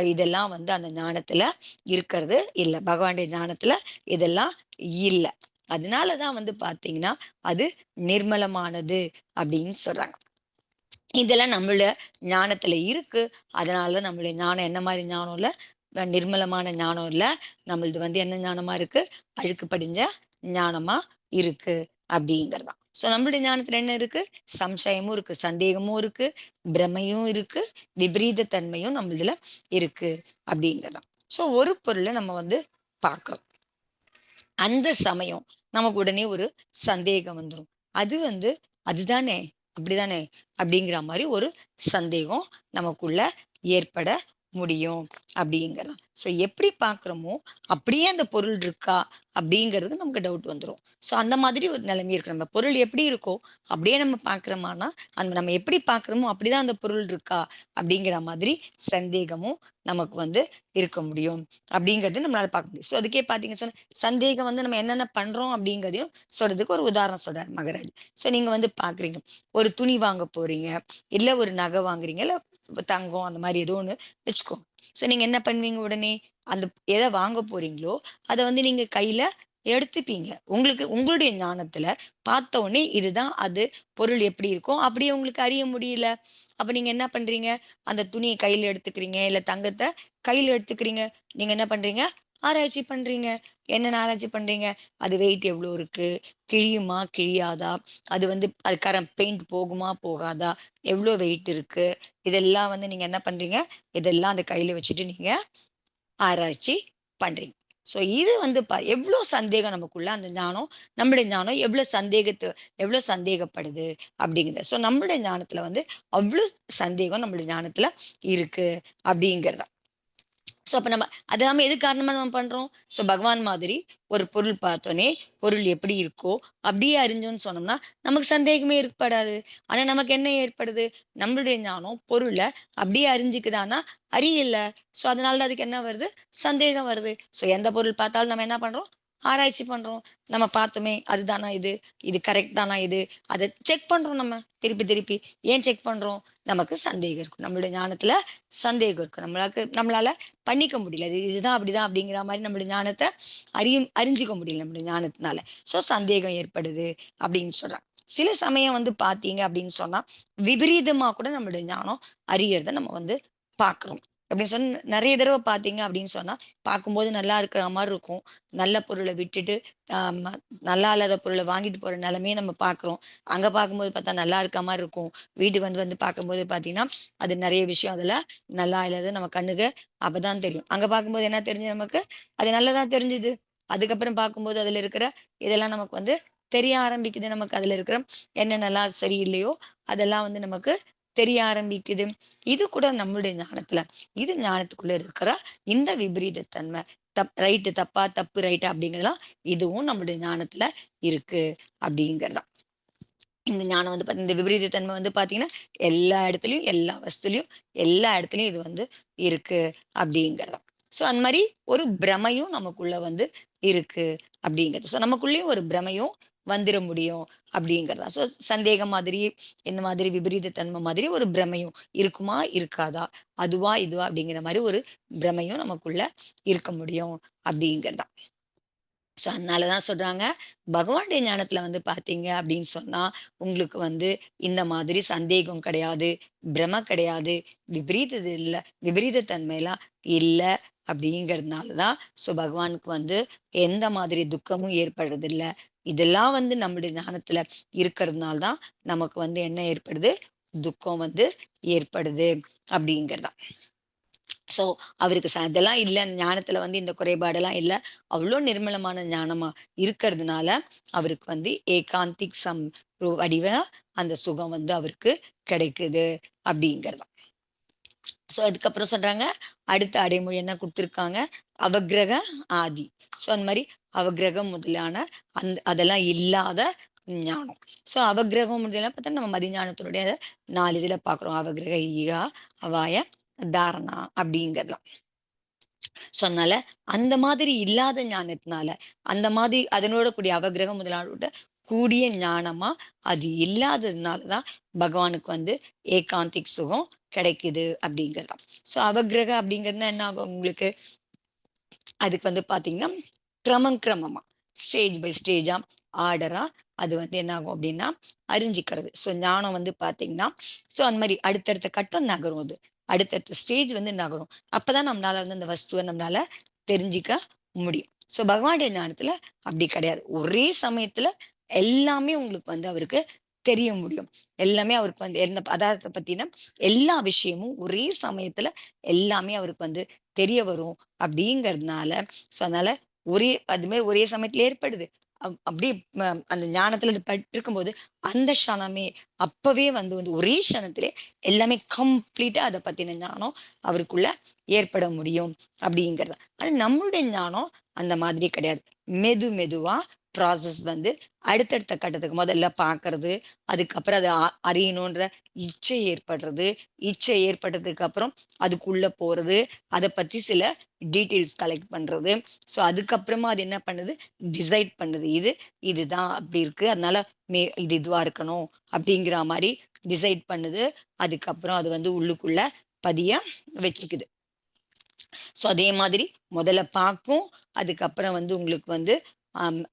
இதெல்லாம் வந்து அந்த ஞானத்துல இருக்கிறது இல்ல. பகவானுடைய ஞானத்துல இதெல்லாம் இல்ல. அதனாலதான் வந்து பாத்தீங்கன்னா அது நிர்மலமானது அப்படின்னு சொல்றாங்க. இதெல்லாம் நம்மள ஞானத்துல இருக்கு. அதனாலதான் நம்மளுடைய ஞானம் என்ன மாதிரி ஞானம் இல்ல, நிர்மலமான ஞானம் இல்ல. நம்மளது வந்து என்ன ஞானமா இருக்கு, அழுக்கு படிஞ்ச ஞானமா இருக்கு அப்படிங்கிறதான். சோ நம்மளுடைய ஞானத்துல என்ன இருக்கு, சம்சயமும் இருக்கு, சந்தேகமும் இருக்கு, பிரமையும் இருக்கு, விபரீத தன்மையும் நம்மளதுல இருக்கு அப்படிங்கிறதான். சோ ஒரு பொருளை நம்ம வந்து பார்க்கிறோம். அந்த சமயம் நமக்கு உடனே ஒரு சந்தேகம் வந்துரும். அது வந்து அதுதானே, அப்படிதானே அப்படிங்கிற மாரி ஒரு சந்தேகம் நமக்குள்ள ஏற்பட முடியும் அப்படிங்கிறதான். ஸோ எப்படி பார்க்குறோமோ, அப்படியே அந்த பொருள் இருக்கா அப்படிங்கிறது நமக்கு டவுட் வந்துரும். ஸோ அந்த மாதிரி ஒரு நிலைமை இருக்கு. நம்ம பொருள் எப்படி இருக்கோ, அப்படியே நம்ம பார்க்குறோமானா, அந்த நம்ம எப்படி பார்க்குறோமோ அப்படிதான் அந்த பொருள் இருக்கா அப்படிங்கிற மாதிரி சந்தேகமும் நமக்கு வந்து இருக்க முடியும். அப்படிங்கிறது நம்மளால பார்க்க முடியும். ஸோ அதுக்கே பார்த்தீங்கன்னு சொன்னா, சந்தேகம் வந்து நம்ம என்னென்ன பண்றோம் அப்படிங்கிறதையும் சொல்றதுக்கு ஒரு உதாரணம் சொல்றாரு மகராஜ். ஸோ நீங்க வந்து பார்க்குறீங்க. ஒரு துணி வாங்க போறீங்க, இல்ல ஒரு நகை வாங்குறீங்க, இல்ல தங்கம் அந்த மாரி ஏதோ ஒண்ணு வச்சுக்கோங்க. ஸோ நீங்க என்ன பண்ணுவீங்க உடனே? அந்த எத வாங்க போறீங்களோ, அத வந்து நீங்க கையில எடுத்துப்பீங்க. உங்களுக்கு உங்களுடைய ஞானத்துல பார்த்த உடனே இதுதான் அது, பொருள் எப்படி இருக்கும் அப்படியே உங்களுக்கு அறிய முடியல. அப்ப நீங்க என்ன பண்றீங்க? அந்த துணிய கையில எடுத்துக்கிறீங்க, இல்ல தங்கத்த கையில எடுத்துக்கிறீங்க. நீங்க என்ன பண்றீங்க? ஆராய்ச்சி பண்றீங்க. என்னென்ன ஆராய்ச்சி பண்றீங்க? அது வெயிட் எவ்ளோ இருக்கு? கிழியுமா? கிழியாதா? அது வந்து அது பெயிண்ட் போகுமா? போகாதா? எவ்ளோ வெயிட் இருக்கு? இதெல்லாம் வந்து நீங்க என்ன பண்றீங்க? இதெல்லாம் அந்த கையில வச்சுட்டு நீங்க ஆராய்ச்சி பண்றீங்க. ஸோ இது வந்து எவ்ளோ சந்தேகம் நமக்குள்ள அந்த ஞானம், நம்முடைய ஞானம் எவ்ளோ சந்தேகப்படுது அப்படிங்கிறது. ஸோ நம்மளுடைய ஞானத்துல வந்து அவ்ளோ சந்தேகம் நம்மளுடைய ஞானத்துல இருக்கு அப்படிங்கிறது. ஸோ அப்ப நம்ம அது நம்ம எது காரணமா நம்ம பண்றோம்? ஸோ பகவான் மாதிரி ஒரு பொருள் பார்த்தோனே, பொருள் எப்படி இருக்கோ, அப்படியே அறிஞ்சோம்ன்னு சொன்னோம்னா, நமக்கு சந்தேகமே ஏற்படாது. ஆனா நமக்கு என்ன ஏற்படுது? நம்மளுடைய ஞானம் பொருள அப்படியே அறிஞ்சுக்குதான்னா, அறியல. ஸோ அதனால தான் அதுக்கு என்ன வருது? சந்தேகம் வருது. ஸோ எந்த பொருள் பார்த்தாலும் நம்ம என்ன பண்றோம்? ஆராய்ச்சி பண்றோம். நம்ம பார்த்தோமே, அதுதானா இது? இது கரெக்ட் தானா இது? அத செக் பண்றோம் நம்ம. திருப்பி திருப்பி. ஏன் செக் பண்றோம்? நமக்கு சந்தேகம் இருக்கு. நம்மளுடைய ஞானத்துல சந்தேகம் இருக்கு. நம்மளால பண்ணிக்க முடியல. இதுதான் அப்படிதான் அப்படிங்கிற மாரி நம்மளுடைய ஞானத்த அறிஞ்சுக்க முடியல நம்மளுடைய ஞானத்தினால. ஸோ சந்தேகம் ஏற்படுது அப்படின்னு சொல்றாங்க. சில சமயம் வந்து பார்த்தீங்க அப்படின்னு சொன்னா, விபரீதமா கூட நம்மளுடைய ஞானம் அறியறத நம்ம வந்து பார்க்கிறோம். அப்படின்னு சொன்னா நெறைய தடவ பார்த்தீங்க அப்படின்னு சொன்னா, பார்க்கும்போது நல்லா இருக்கிற மாரி இருக்கும். நல்ல பொருள விட்டுட்டு, அ ம நல்லா இல்லாத பொருள வாங்கிட்டு போற நிலைமைய நம்ம பார்க்கிறோம். அங்க பார்க்கும்போது பார்த்தா நல்லா இருக்க மாரி இருக்கும். வீட்டுக்கு வந்து வந்து பார்க்கும்போது பார்த்தீங்கன்னா, அது நெறைய விஷயம் அதுல நல்லா இல்லாதது நம்ம கண்ணுக்கு அப்பதான் தெரியும். அங்க பார்க்கும்போது என்ன தெரிஞ்சது நமக்கு? அது நல்லதா தெரிஞ்சுது. அதுக்கப்புறம் பார்க்கும்போது அதுல இருக்கிற இதெல்லாம் நமக்கு வந்து தெரிய ஆரம்பிக்குது. நமக்கு அதுல இருக்கிற என்னென்னலாம் சரியில்லையோ, அதெல்லாம் வந்து நமக்கு தெரிய ஆரம்பிக்குது. இது கூட நம்மளுடைய ஞானத்துல இது ஞானத்துக்குள்ள இருக்கிற இந்த விபரீத தன்மை. ரைட்டு தப்பா, தப்பு ரைட்டா அப்படிங்கிறதெல்லாம் இதுவும் நம்மளுடைய ஞானத்துல இருக்கு அப்படிங்கிறது தான். இந்த ஞானம் வந்து இந்த விபரீத தன்மை வந்து பார்த்தீங்கன்னா, எல்லா இடத்துலயும், எல்லா வஸ்துலயும், எல்லா இடத்துலயும் இது வந்து இருக்கு அப்படிங்கிறது தான். ஸோ அந்த மாரி ஒரு பிரமையும் நமக்குள்ள வந்து இருக்கு அப்படிங்கிறது. ஸோ நமக்குள்ளேயும் ஒரு பிரமையும் வந்துர முடியும் அப்படிங்கிறது தான். ஸோ சந்தேகம் மாதிரி, இந்த மாதிரி விபரீத தன்மை மாதிரி ஒரு பிரமையும் இருக்குமா? இருக்காதா? அதுவா? இதுவா? அப்படிங்கிற மாரி ஒரு பிரமையும் நமக்குள்ள இருக்க முடியும் அப்படிங்கிறது தான். ஸோ அதனால தான் சொல்றாங்க, பகவானுடைய ஞானத்துல வந்து பார்த்தீங்க அப்படின்னு சொன்னா, உங்களுக்கு வந்து இந்த மாதிரி சந்தேகம் கிடையாது, பிரம கிடையாது, விபரீதது இல்ல விபரீத தன்மைலாம் இல்ல அப்படிங்கிறதுனால தான் பகவானுக்கு வந்து எந்த மாதிரி துக்கமும் ஏற்படுறதில்ல. இதெல்லாம் வந்து நம்முடைய ஞானத்துல இருக்கிறதுனால தான் நமக்கு வந்து என்ன ஏற்படுது? துக்கம் வந்து ஏற்படுது அப்படிங்கிறது தான். ஸோ அவருக்கு இதெல்லாம் இல்ல. ஞானத்துல வந்து இந்த குறைபாடெல்லாம் இல்ல. அவ்ளோ நிர்மலமான ஞானமா இருக்கிறதுனால, அவருக்கு வந்து ஏகாந்திக் வடிவ அந்த சுகம் வந்து அவருக்கு கிடைக்குது அப்படிங்கிறது. ஸோ அதுக்கப்புறம் சொல்றாங்க, அடுத்த அடைமொழி என்ன குடுத்துருக்காங்க? அவக்கிரக ஆதி. ஸோ அந்த மாரி அவக்கிரகம் முதலான அதெல்லாம் இல்லாத ஞானம். ஸோ அவக்கிரகம் முதலாம் பார்த்தா நம்ம மதிஞானத்தினுடைய 4 இதுல பார்க்குறோம். அவக்கிரக, ஈகா, அவாய, தாரணா அப்படிங்கிறதுலாம். ஸோ அதனால அந்த மாதிரி இல்லாத ஞானத்தினால, அந்த மாதிரி அதனோட கூடிய அவக்கிரகம் முதலானோட கூடிய ஞானமா அது இல்லாததுனால தான் பகவானுக்கு வந்து ஏகாந்திக் சுகம் கிடைக்குது அப்படிங்கிறது தான். ஸோ அவக்கிரக அப்படிங்கிறதுனா என்ன ஆகும் உங்களுக்கு? அதுக்கு வந்து பார்த்தீங்கன்னா, கிரமமா, ஸ்டேஜ் பை ஸ்டேஜா, ஆர்டரா அது வந்து என்ன ஆகும் அப்டின்னா, அறிஞ்சுக்கிறது. ஸோ ஞானம் வந்து பார்த்தீங்கன்னா, ஸோ அந்த மாரி அடுத்தடுத்த கட்டம் நகரும் அது. அடுத்தடுத்த ஸ்டேஜ் வந்து நகரும். அப்பதான் நம்மளால வந்து அந்த வஸ்துவ நம்மளால தெரிஞ்சுக்க முடியும். ஸோ பகவானுடைய ஞானத்துல அப்டி கிடையாது. ஒரே சமயத்துல எல்லாமே உங்களுக்கு வந்து அவருக்கு தெரிய முடியும். எல்லாமே அவருக்கு வந்து எந்த பதார்த்தத்த பத்தின எல்லா விஷயமும் ஒரே சமயத்துல எல்லாமே அவருக்கு வந்து தெரிய வரும் அப்படிங்கிறதுனால, அதனால அது மாரி ஒரே சமயத்துல ஏற்படுது. அப்படியே அந்த ஞானத்துல அது பட்டிருக்கும்போது, அந்த க்ஷணமே அப்பவே வந்து வந்து ஒரே க்ஷணத்திலே எல்லாமே கம்ப்ளீட்டா அத பத்தின ஞானம் அவருக்குள்ள ஏற்பட முடியும் அப்படிங்கிறது. ஆனா நம்மளுடைய ஞானம் அந்த மாதிரி கிடையாது. மெதுவா ப்ராசஸ் வந்து அடுத்தடுத்த கட்டத்துக்கு முதல்ல பார்க்கறது, அதுக்கப்புறம் அத அறியணுன்ற இச்சை ஏற்படுறது. இச்சை ஏற்பட்டதுக்கு அப்புறம் அதுக்குள்ள போறது. அத பத்தி சில டீட்டெயில்ஸ் கலெக்ட் பண்றது. அதுக்கப்புறமா அது என்ன பண்ணுது? டிசைட் பண்ணுது. இதுதான் அப்படி இருக்கு. அதனால இது இதுவா இருக்கணும் அப்படிங்கிற மாரி டிசைட் பண்ணுது. அதுக்கப்புறம் அது வந்து உள்ளுக்குள்ள பதிய வச்சுக்குது. அதே மாதிரி முதல்ல பார்க்கும். அதுக்கப்புறம் வந்து உங்களுக்கு வந்து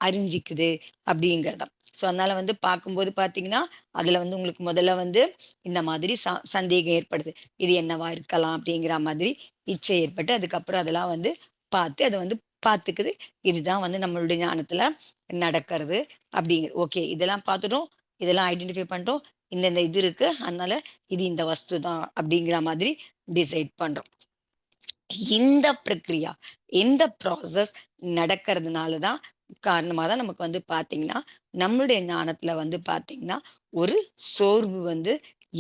அறிஞ்சிக்குது அப்படிங்கிறது தான். அதனால வந்து பார்க்கும்போது பார்த்தீங்கன்னா, அதுல வந்து உங்களுக்கு முதல்ல வந்து இந்த மாதிரி சந்தேகம் ஏற்படுது. இது என்னவா இருக்கலாம்? அப்படிங்கிற மாதிரி இச்சை ஏற்பட்டு, அதுக்கப்புறம் அதெல்லாம் வந்து பார்த்து அத வந்து பார்த்துக்குது. இதுதான் வந்து நம்மளுடைய ஞானத்துல நடக்கிறது அப்படிங்கிறது. ஓகே, இதெல்லாம் பார்த்துட்டோம். இதெல்லாம் ஐடென்டிஃபை பண்ணிட்டோம். இந்த இது இருக்கு. அதனால இது இந்த வஸ்து தான் அப்படிங்கிற மாதிரி டிசைட் பண்றோம். இந்த பிரக்ரியா, இந்த ப்ராசஸ் நடக்கிறதுனால தான் காரணமா தான் நமக்கு வந்து பார்த்தீங்கன்னா, நம்மளுடைய ஞானத்துல வந்து பார்த்தீங்கன்னா, ஒரு சோர்வு வந்து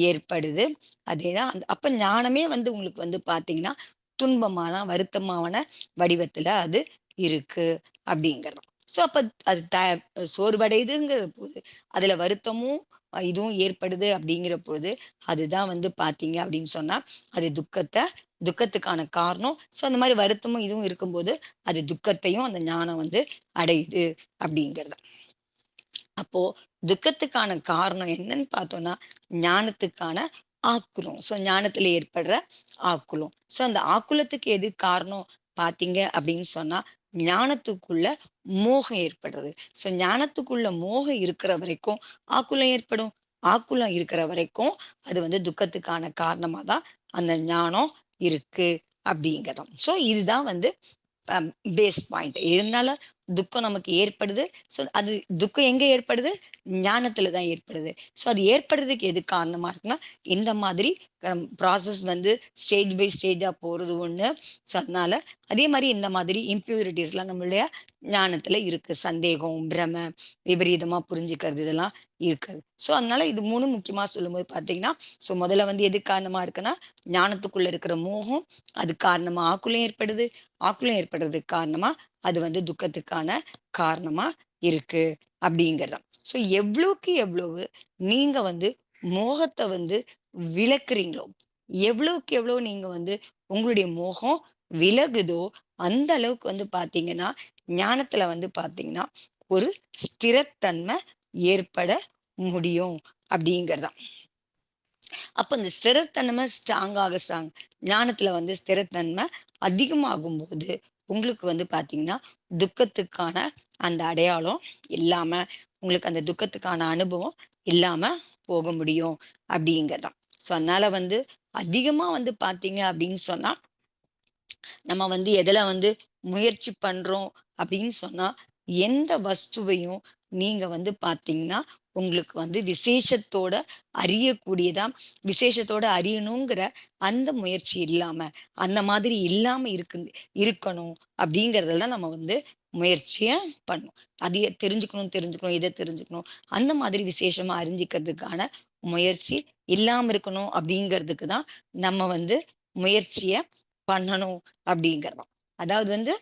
ஏற்படுது. அதேதான் அப்ப ஞானமே வந்து உங்களுக்கு வந்து பார்த்தீங்கன்னா, துன்பமான, வருத்தமான வடிவத்துல அது இருக்கு அப்படிங்கிறது. அப்ப அது சோர்வடையுதுங்கிற போது, அதுல வருத்தமும் இதுவும் ஏற்படுது அப்படிங்கிற பொழுது, அதுதான் வந்து பார்த்தீங்க அப்படின்னு சொன்னா, அது துக்கத்துக்கான காரணம். அந்த மாரி வருத்தமும் இதுவும் இருக்கும்போது, அது துக்கத்தையும் அந்த ஞானம் வந்து அடையுது அப்படிங்கிறது. அப்போ துக்கத்துக்கான காரணம் என்னன்னு பார்த்தோம்னா, ஞானத்துக்கான ஆக்குலம். ஞானத்துல ஏற்படுற ஆக்குலம். அந்த ஆக்குலத்துக்கு எது காரணம் பார்த்தீங்க அப்படின்னு சொன்னா, ஞானத்துக்குள்ள மோகம் ஏற்படுறது. ஞானத்துக்குள்ள மோகம் இருக்கிற வரைக்கும் ஆக்குலம் ஏற்படும். ஆக்குலம் இருக்கிற வரைக்கும் அது வந்து துக்கத்துக்கான காரணமா தான் அந்த ஞானம் இருக்கு அப்படிங்கிறோம். இதுதான் வந்து பேஸ் பாயிண்ட். எதனால துக்கம் நமக்கு ஏற்படுது? அது துக்கம் எங்க ஏற்படுது? ஞானத்துல தான் ஏற்படுது. அது ஏற்படுறதுக்கு எது காரணமா இருக்குன்னா, இந்த மாதிரி ப்ராசஸ் வந்து ஸ்டேஜ் பை ஸ்டேஜா போறது ஒண்ணு. அதனால அதே மாரி இந்த மாதிரி இம்பியூரிட்டீஸ்லாம் நம்மளுடைய ஞானத்துல இருக்கு. சந்தேகம், பிரமை, விபரீதமா புரிஞ்சுக்கிறது இதெல்லாம் இருக்குது. அதனால இது 3ம் முக்கியமா சொல்லும்போது பார்த்தீங்கன்னா, முதல்ல வந்து எது காரணமா இருக்குன்னா, ஞானத்துக்குள்ள இருக்கிற மோகம், அது காரணமா ஆக்குலம் ஏற்படுது. ஆக்குலம் ஏற்படுறதுக்கு காரணமா, அது வந்து துக்கத்துக்கான காரணமா இருக்கு அப்படிங்கிறது. எவ்வளவுக்கு எவ்வளவு நீங்க வந்து மோகத்த வந்து விலக்குறீங்களோ, எவ்வளவுக்கு எவ்வளவு நீங்க வந்து உங்களுடைய மோகம் விலகுதோ, அந்த அளவுக்கு வந்து பார்த்தீங்கன்னா, ஞானத்துல வந்து பார்த்தீங்கன்னா, ஒரு ஸ்திரத்தன்மை ஏற்பட முடியும் அப்படிங்கிறது தான். அப்ப இந்த ஸ்திரத்தன்மை ஸ்ட்ராங் ஞானத்துல வந்து ஸ்திரத்தன்மை அதிகமாகும்போது, உங்களுக்கு வந்து பார்த்தீங்கன்னா, துக்கத்துக்கான அந்த அடையாளம் இல்லாம, உங்களுக்கு அந்த துக்கத்துக்கான அனுபவம் இல்லாம போக முடியும் அப்படிங்கிறது தான். அதனால வந்து அதிகமா வந்து பார்த்தீங்க அப்படின்னு சொன்னா, நம்ம வந்து எதுல வந்து முயற்சி பண்றோம் அப்படின்னு சொன்னா, எந்த வஸ்துவையும் நீங்க வந்து பார்த்தீங்கன்னா, உங்களுக்கு வந்து விசேஷத்தோட அறியக்கூடியதா, விசேஷத்தோட அறியணுங்கிற அந்த முயற்சி இல்லாம, அந்த மாதிரி இல்லாம இருக்கணும் அப்படிங்கிறதுல தான் நம்ம வந்து முயற்சிய பண்ணணும். அதைய தெரிஞ்சுக்கணும், இத தெரிஞ்சுக்கணும். அந்த மாதிரி விசேஷமா அறிஞ்சுக்கிறதுக்கான முயற்சி இல்லாம இருக்கணும் அப்படிங்கிறதுக்கு தான் நம்ம வந்து முயற்சிய பண்ணணும் அப்படிங்கிறது. அதாவது வந்து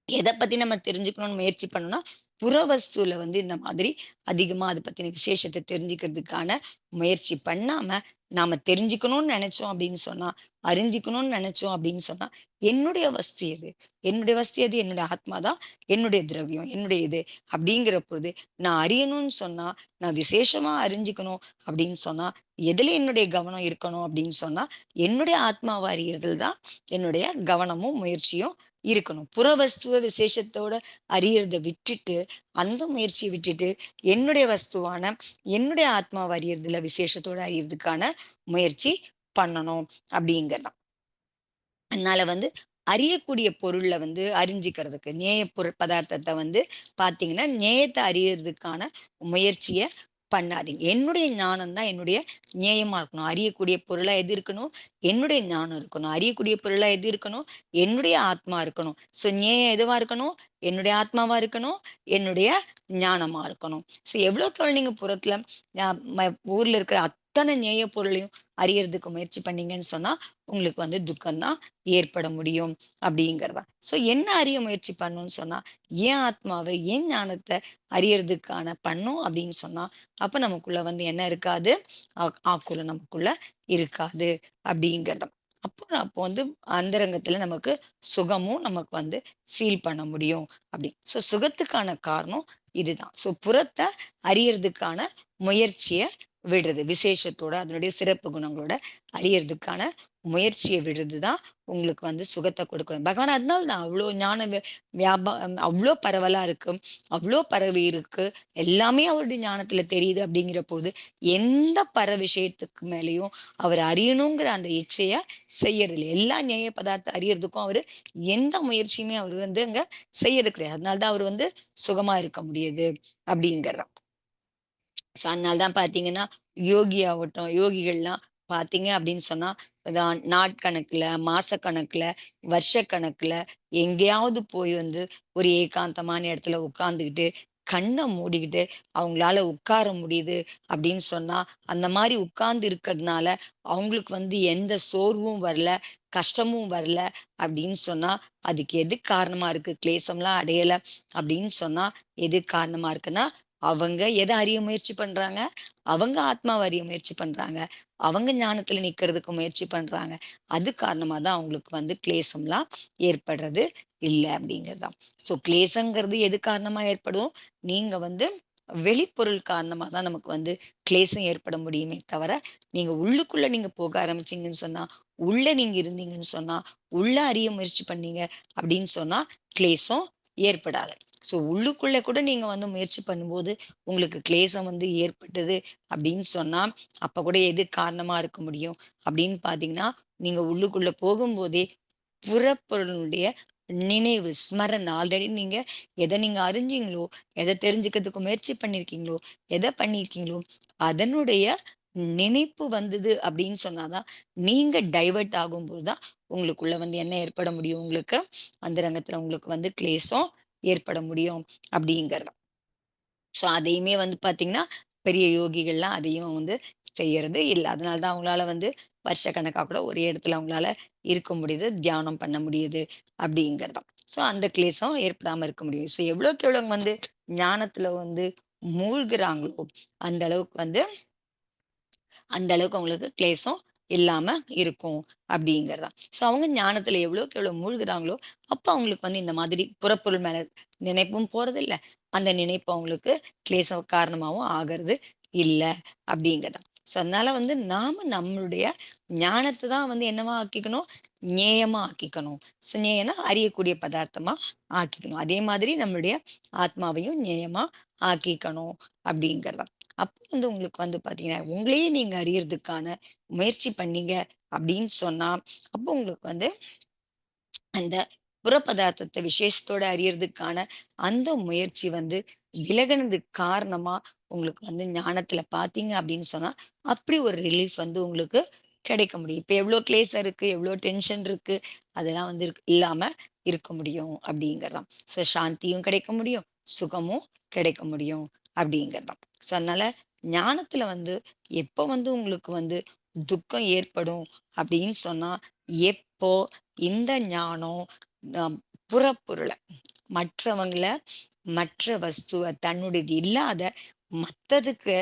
எத பத்தி நம்ம தெரிஞ்சுக்கணும்னு முயற்சி பண்ணோம்னா, புறவஸ்துல வந்து இந்த மாதிரி அதிகமா அத பத்தின விசேஷத்த தெரிஞ்சுக்கிறதுக்கான முயற்சி பண்ணாம, நாம தெரிஞ்சுக்கணும்னு நெனைச்சோம் அப்படின்னு சொன்னா, அறிஞ்சுக்கணும்னு நெனைச்சோம் அப்படின்னு சொன்னா, என்னுடைய வஸ்து எது? என்னுடைய வஸ்து எது? என்னுடைய ஆத்மா தான். என்னுடைய திரவியம், என்னுடைய இது. அப்படிங்கிற பொழுது, நான் அறியணும்னு சொன்னா, நான் விசேஷமா அறிஞ்சுக்கணும் அப்படின்னு சொன்னா, எதுல என்னுடைய கவனம் இருக்கணும் அப்படின்னு சொன்னா, என்னுடைய ஆத்மாவ அறியறதுல தான் என்னுடைய கவனமும், முயற்சியும் இருக்கணும். புறவஸ்துவ விசேஷத்தோட அறியறத விட்டுட்டு, அந்த முயற்சிய விட்டுட்டு, என்னுடைய வஸ்துவான, என்னுடைய ஆத்மாவ அறியறதுல விசேஷத்தோட அறியறதுக்கான முயற்சி பண்ணணும் அப்படிங்கிறது தான். அதனால வந்து அறியக்கூடிய பொருள்ல வந்து அறிஞ்சுக்கிறதுக்கு, நேய பொருள் பதார்த்தத்த வந்து பார்த்தீங்கன்னா, நேயத்த அறியறதுக்கான முயற்சிய பண்ணாதீங்க. என்னுடைய ஞானம் தான் என்னுடைய ஞேயமா இருக்கணும். அறியக்கூடிய பொருளா எது இருக்கணும்? என்னுடைய ஞானம் இருக்கணும். அறியக்கூடிய பொருளா எது இருக்கணும்? என்னுடைய ஆத்மா இருக்கணும். ஸோ ஞேயம் எதுவா இருக்கணும்? என்னுடைய ஆத்மாவா இருக்கணும். என்னுடைய ஞானமா இருக்கணும். ஸோ எவ்வளோக்கு எவ்வளோ நீங்க புறத்துல அ ம ஊர்ல இருக்கிற அத்தன ஞேய பொருளையும் அறியறதுக்கு முயற்சி பண்ணீங்கன்னு சொன்னா, உங்களுக்கு துக்கம் தான் ஏற்பட முடியும் அப்படிங்கிறது தான். ஸோ என்ன அறிய முயற்சி பண்ணணும்னு சொன்னா, என் ஆத்மாவ, என் ஞானத்த அறியறதுக்கான பண்ணும் அப்படின்னு சொன்னா, அப்ப நமக்குள்ள என்ன இருக்காது? ஆக்குல நமக்குள்ள இருக்காது அப்படிங்கிறது. அப்போ அந்தரங்கத்துல நமக்கு சுகமும் நமக்கு ஃபீல் பண்ண முடியும் அப்படி. ஸோ சுகத்துக்கான காரணம் இதுதான். ஸோ புறத்த அறியறதுக்கான முயற்சிய விடுறது. விசேஷத்தோட, அதனுடைய சிறப்பு குணங்களோட அறியறதுக்கான முயற்சிய விடுறது தான் உங்களுக்கு சுகத்த கொடுக்கும். பகவான் அதனால தான் அவ்ளோ ஞான அவ்ளோ பரவலா இருக்கு. அவ்ளோ பரவி இருக்கு. எல்லாமே அவருடைய ஞானத்துல தெரியுது அப்படிங்கிறபோது, எந்த விஷயத்துக்கு மேலயும் அவர் அறியணுங்கிற அந்த இச்சைய செய்யறதில்ல. எல்லா ஞேய பதார்த்தம் அறியறதுக்கும் அவரு எந்த முயற்சியுமே அவரு அங்க செய்யறது கிடையாது. அதனால தான் அவரு சுகமா இருக்க முடியுது அப்படிங்கிறது. ஸோ அதனால தான் பார்த்தீங்கன்னா, யோகி ஆவட்டும், யோகிகள்லாம் பார்த்தீங்க அப்படின்னு சொன்னா, நாட்கணக்குல, மாசக்கணக்குல, வருஷக்கணக்குல எங்கேயாவது போய் ஒரு ஏகாந்தமான இடத்துல உட்கார்ந்துகிட்டு, கண்ண மூடிக்கிட்டு அவங்களால உட்கார முடியுது அப்படின்னு சொன்னா, அந்த மாரி உட்கார்ந்து இருக்கிறதுனால அவங்களுக்கு எந்த சோர்வும் வரல, கஷ்டமும் வரல அப்படின்னு சொன்னா, அதுக்கு எது காரணமா இருக்கு? கிளேசம்லாம் அடையல அப்படின்னு சொன்னா, எது காரணமா இருக்குன்னா, அவங்க எத அறிய முயற்சி பண்றாங்க? அவங்க ஆத்மாவ அறிய முயற்சி பண்றாங்க. அவங்க ஞானத்துல நிக்கிறதுக்கு முயற்சி பண்றாங்க. அது காரணமா தான் அவங்களுக்கு கிளேசம்லாம் ஏற்படுறது இல்ல அப்படிங்கிறது தான். ஸோ கிளேசங்கிறது எது காரணமா ஏற்படும்? நீங்க வெளிப்பொருள் காரணமா தான் நமக்கு கிளேசம் ஏற்பட முடியுமே தவிர, நீங்க உள்ளுக்குள்ள நீங்க போக ஆரம்பிச்சீங்கன்னு சொன்னா, உள்ள நீங்க இருந்தீங்கன்னு சொன்னா, உள்ள அறிய முயற்சி பண்ணீங்க அப்படின்னு சொன்னா, கிளேசம் ஏற்படாது. ஸோ உள்ளுக்குள்ள கூட நீங்க முயற்சி பண்ணும்போது, உங்களுக்கு கிளேசம் ஏற்பட்டது அப்படின்னு சொன்னா, அப்ப கூட எது காரணமா இருக்க முடியும் அப்படின்னு பார்த்தீங்கன்னா, நீங்க உள்ளுக்குள்ள போகும்போதே புறப்பொருளுடைய நினைவு, ஸ்மரண் ஆல்ரெடி நீங்க அறிஞ்சீங்களோ, எத தெரிஞ்சுக்கிறதுக்கு முயற்சி பண்ணியிருக்கீங்களோ, எத பண்ணியிருக்கீங்களோ, அதனுடைய நினைப்பு வந்தது அப்படின்னு சொன்னா தான், நீங்க டைவர்ட் ஆகும்போது தான் உங்களுக்குள்ள என்ன ஏற்பட முடியும்? உங்களுக்கு அந்தரங்கத்துல உங்களுக்கு கிளேசம் ஏற்பட முடியும் அப்படிங்கிறது. ஸோ அதையுமே பார்த்தீங்கன்னா, பெரிய யோகிகள்லாம் அதையும் செய்யறது இல்ல. அதனால தான் அவங்களால வருஷக்கணக்கா கூட ஒரே இடத்துல அவங்களால இருக்க முடியுது, தியானம் பண்ண முடியுது அப்படிங்கிறது தான். ஸோ அந்த கிளேசம் ஏற்படாம இருக்க முடியும். ஸோ எவ்வளோக்கு எவ்வளோ ஞானத்துல மூழ்குறாங்களோ, அந்த அளவுக்கு அந்த அளவுக்கு அவங்களுக்கு கிளேசம் இல்லாம இருக்கும் அப்படிங்கிறது தான். ஸோ அவங்க ஞானத்துல எவ்வளோக்கு எவ்வளோ மூழ்குறாங்களோ, அப்ப அவங்களுக்கு இந்த மாதிரி புறப்பொருள் மேல நினைப்பும் போறதில்ல. அந்த நினைப்பு அவங்களுக்கு கிளேச காரணமாவும் ஆகறது இல்ல அப்படிங்கிறது தான். ஸோ அதனால நாம நம்மளுடைய ஞானத்த தான் என்னவா ஆக்கிக்கணும்? ஞேயமா ஆக்கிக்கணும். ஸோ ஞேயம்னா அறியக்கூடிய பதார்த்தமா ஆக்கிக்கணும். அதே மாதிரி நம்மளுடைய ஆத்மாவையும் ஞேயமா ஆக்கிக்கணும் அப்படிங்கிறது தான். அப்போ உங்களுக்கு பார்த்தீங்கன்னா, உங்களையே நீங்க அறியறதுக்கான முயற்சி பண்ணீங்க அப்படின்னு சொன்னா, அப்போ உங்களுக்கு அந்த புறப்பதார்த்தத்த விசேஷத்தோட அறியறதுக்கான அந்த முயற்சி விலகுனதுக்கு காரணமா உங்களுக்கு ஞானத்துல பார்த்தீங்க அப்படின்னு சொன்னா, அப்படி ஒரு ரிலீஃப் உங்களுக்கு கிடைக்க முடியும். இப்ப எவ்வளோ கிளேசம் இருக்கு, எவ்வளோ டென்ஷன் இருக்கு, அதெல்லாம் இல்லாம இருக்க முடியும் அப்படிங்கிறது தான். ஸோ சாந்தியும் கிடைக்க முடியும், சுகமும் கிடைக்க முடியும் அப்படிங்கிறது தான். ஸோ அதனால ஞானத்துல எப்போ உங்களுக்கு துக்கம் ஏற்படும் அப்படின்னு சொன்னா, எப்போ இந்த ஞானம் நம் புறப்பொருள, மற்றவங்கள, மற்ற வஸ்துவ தன்னுடையது இல்லாத மத்ததுக்கு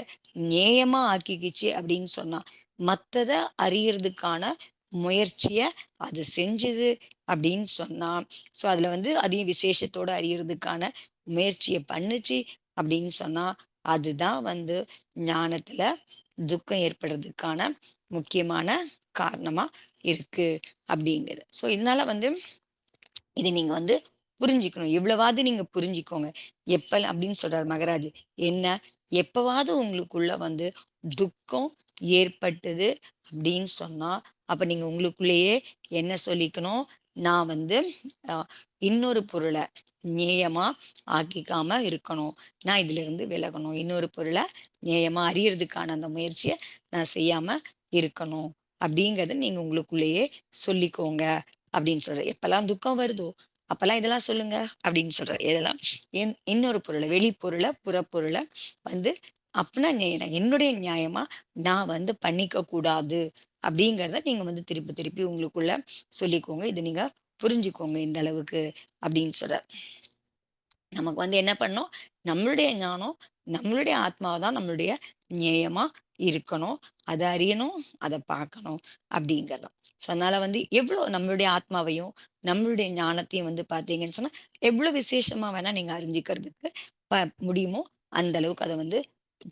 நேயமா ஆக்கிக்கிச்சு அப்படின்னு சொன்னா, மத்தத அறியறதுக்கான முயற்சிய அது செஞ்சுது அப்படின்னு சொன்னா, ஸோ அதுல அதையும் விசேஷத்தோட அறியறதுக்கான முயற்சிய பண்ணுச்சு அப்படின்னு சொன்னா, அதுதான் ஞானத்துல துக்கம் ஏற்படுறதுக்கான முக்கியமான காரணமா இருக்கு அப்படிங்குது. ஸோ இதனால இத நீங்க புரிஞ்சுக்கணும். இவ்வளவாவது நீங்க புரிஞ்சுக்கோங்க. அப்படின்னு சொல்றாரு மகராஜ். என்ன? எப்பவாவது உங்களுக்குள்ள துக்கம் ஏற்பட்டது அப்படின்னு சொன்னா, அப்ப நீங்க உங்களுக்குள்ளேயே என்ன சொல்லிக்கணும், நான் வந்து அ இன்னொரு பொருள நேயமா ஆக்கிக்காம இருக்கணும். நான் இதிலிருந்து விலகணும். இன்னொரு பொருள நேயமா அறியறதுக்கான அந்த முயற்சிய நான் செய்யாம இருக்கணும். அப்படிங்கிறத நீங்க உங்களுக்குள்ளேயே சொல்லிக்கோங்க அப்படின்னு சொல்றேன். எப்பலாம் துக்கம் வருதோ, அப்பலாம் இதெல்லாம் சொல்லுங்க அப்படின்னு சொல்றேன். இதெல்லாம் இன்னொரு பொருள, வெளிப்பொருள, புறப்பொருள வந்து அப்பனா என்னுடைய நியாயமா நான் வந்து பண்ணிக்க கூடாது அப்படிங்கிறத நீங்க வந்து திருப்பி திருப்பி உங்களுக்குள்ள சொல்லிக்கோங்க. இத நீங்க புரிஞ்சுக்கோங்க இந்த அளவுக்கு அப்படின்னு சொல்றார். நமக்கு வந்து என்ன பண்ணணும், நம்மளுடைய ஞானம், நம்மளுடைய ஆத்மாவ தான் நம்மளுடைய நேயமா இருக்கணும். அத அறியணும், அத பார்க்கணும் அப்படிங்கிறது. ஸோ அதனால வந்து எவ்வளோ நம்மளுடைய ஆத்மாவையும், நம்மளுடைய ஞானத்தையும் வந்து பார்த்தீங்கன்னு சொன்னா, எவ்வளோ விசேஷமா வேணா நீங்க அறிஞ்சுக்கிறதுக்கு ப முடியுமோ, அந்த அளவுக்கு அத வந்து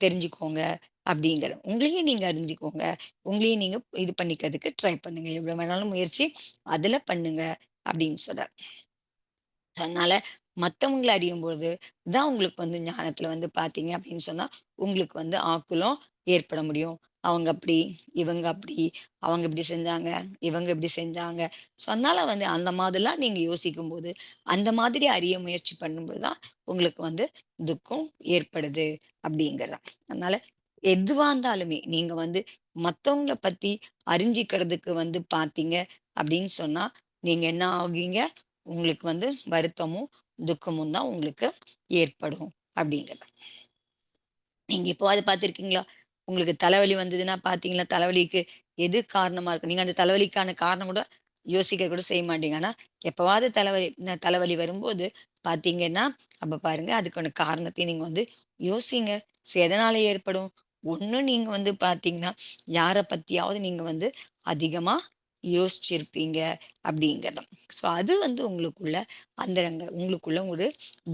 தெரிஞ்சுக்கோங்க அப்படிங்கிறது. உங்களையும் நீங்க அறிஞ்சுக்கோங்க. உங்களையும் நீங்க இது பண்ணிக்கிறதுக்கு ட்ரை பண்ணுங்க. எவ்வளோ வேணாலும் முயற்சி அதுல பண்ணுங்க அப்படின்னு சொல்றார். அதனால மத்தவங்கள அறியும்போது தான் உங்களுக்கு வந்து ஞானத்துல வந்து பார்த்தீங்க அப்படின்னு சொன்னா, உங்களுக்கு வந்து ஆக்குலம் ஏற்பட முடியும். அவங்க அப்படி, இவங்க அப்படி, அவங்க இப்படி செஞ்சாங்க, இவங்க இப்படி செஞ்சாங்க. ஸோ அதனால வந்து அந்த மாதிரிலாம் நீங்க யோசிக்கும்போது, அந்த மாதிரி அறிய முயற்சி பண்ணும்போது தான் உங்களுக்கு வந்து துக்கம் ஏற்படுது அப்படிங்கிறது தான். அதனால எதுவா இருந்தாலுமே நீங்க வந்து மத்தவங்கள பத்தி அறிஞ்சுக்கிறதுக்கு வந்து பார்த்தீங்க அப்படின்னு சொன்னா, நீங்க என்ன ஆவீங்க? உங்களுக்கு வந்து வருத்தமும், துக்கமும் தான் உங்களுக்கு ஏற்படும் அப்படிங்கிறது. நீங்க எப்பவாவது பார்த்திருக்கீங்களா? உங்களுக்கு தலைவலி வந்ததுன்னா பார்த்தீங்களா, தலைவலிக்கு எது காரணமா இருக்கு? நீங்க அந்த தலைவலிக்கான காரணம் கூட யோசிக்க கூட செய்ய மாட்டீங்க. ஆனா, எப்பவாவது தலைவலி வரும்போது பார்த்தீங்கன்னா, அப்ப பாருங்க அதுக்கான காரணத்தையும் நீங்க வந்து யோசிங்க. எதனால ஏற்படும்? ஒண்ணு நீங்க வந்து பார்த்தீங்கன்னா, யார பத்தியாவது நீங்க வந்து அதிகமா யோசிச்சிருப்பீங்க அப்படிங்கிறது. அது வந்து உங்களுக்குள்ள அந்தரங்க உங்களுக்குள்ள ஒரு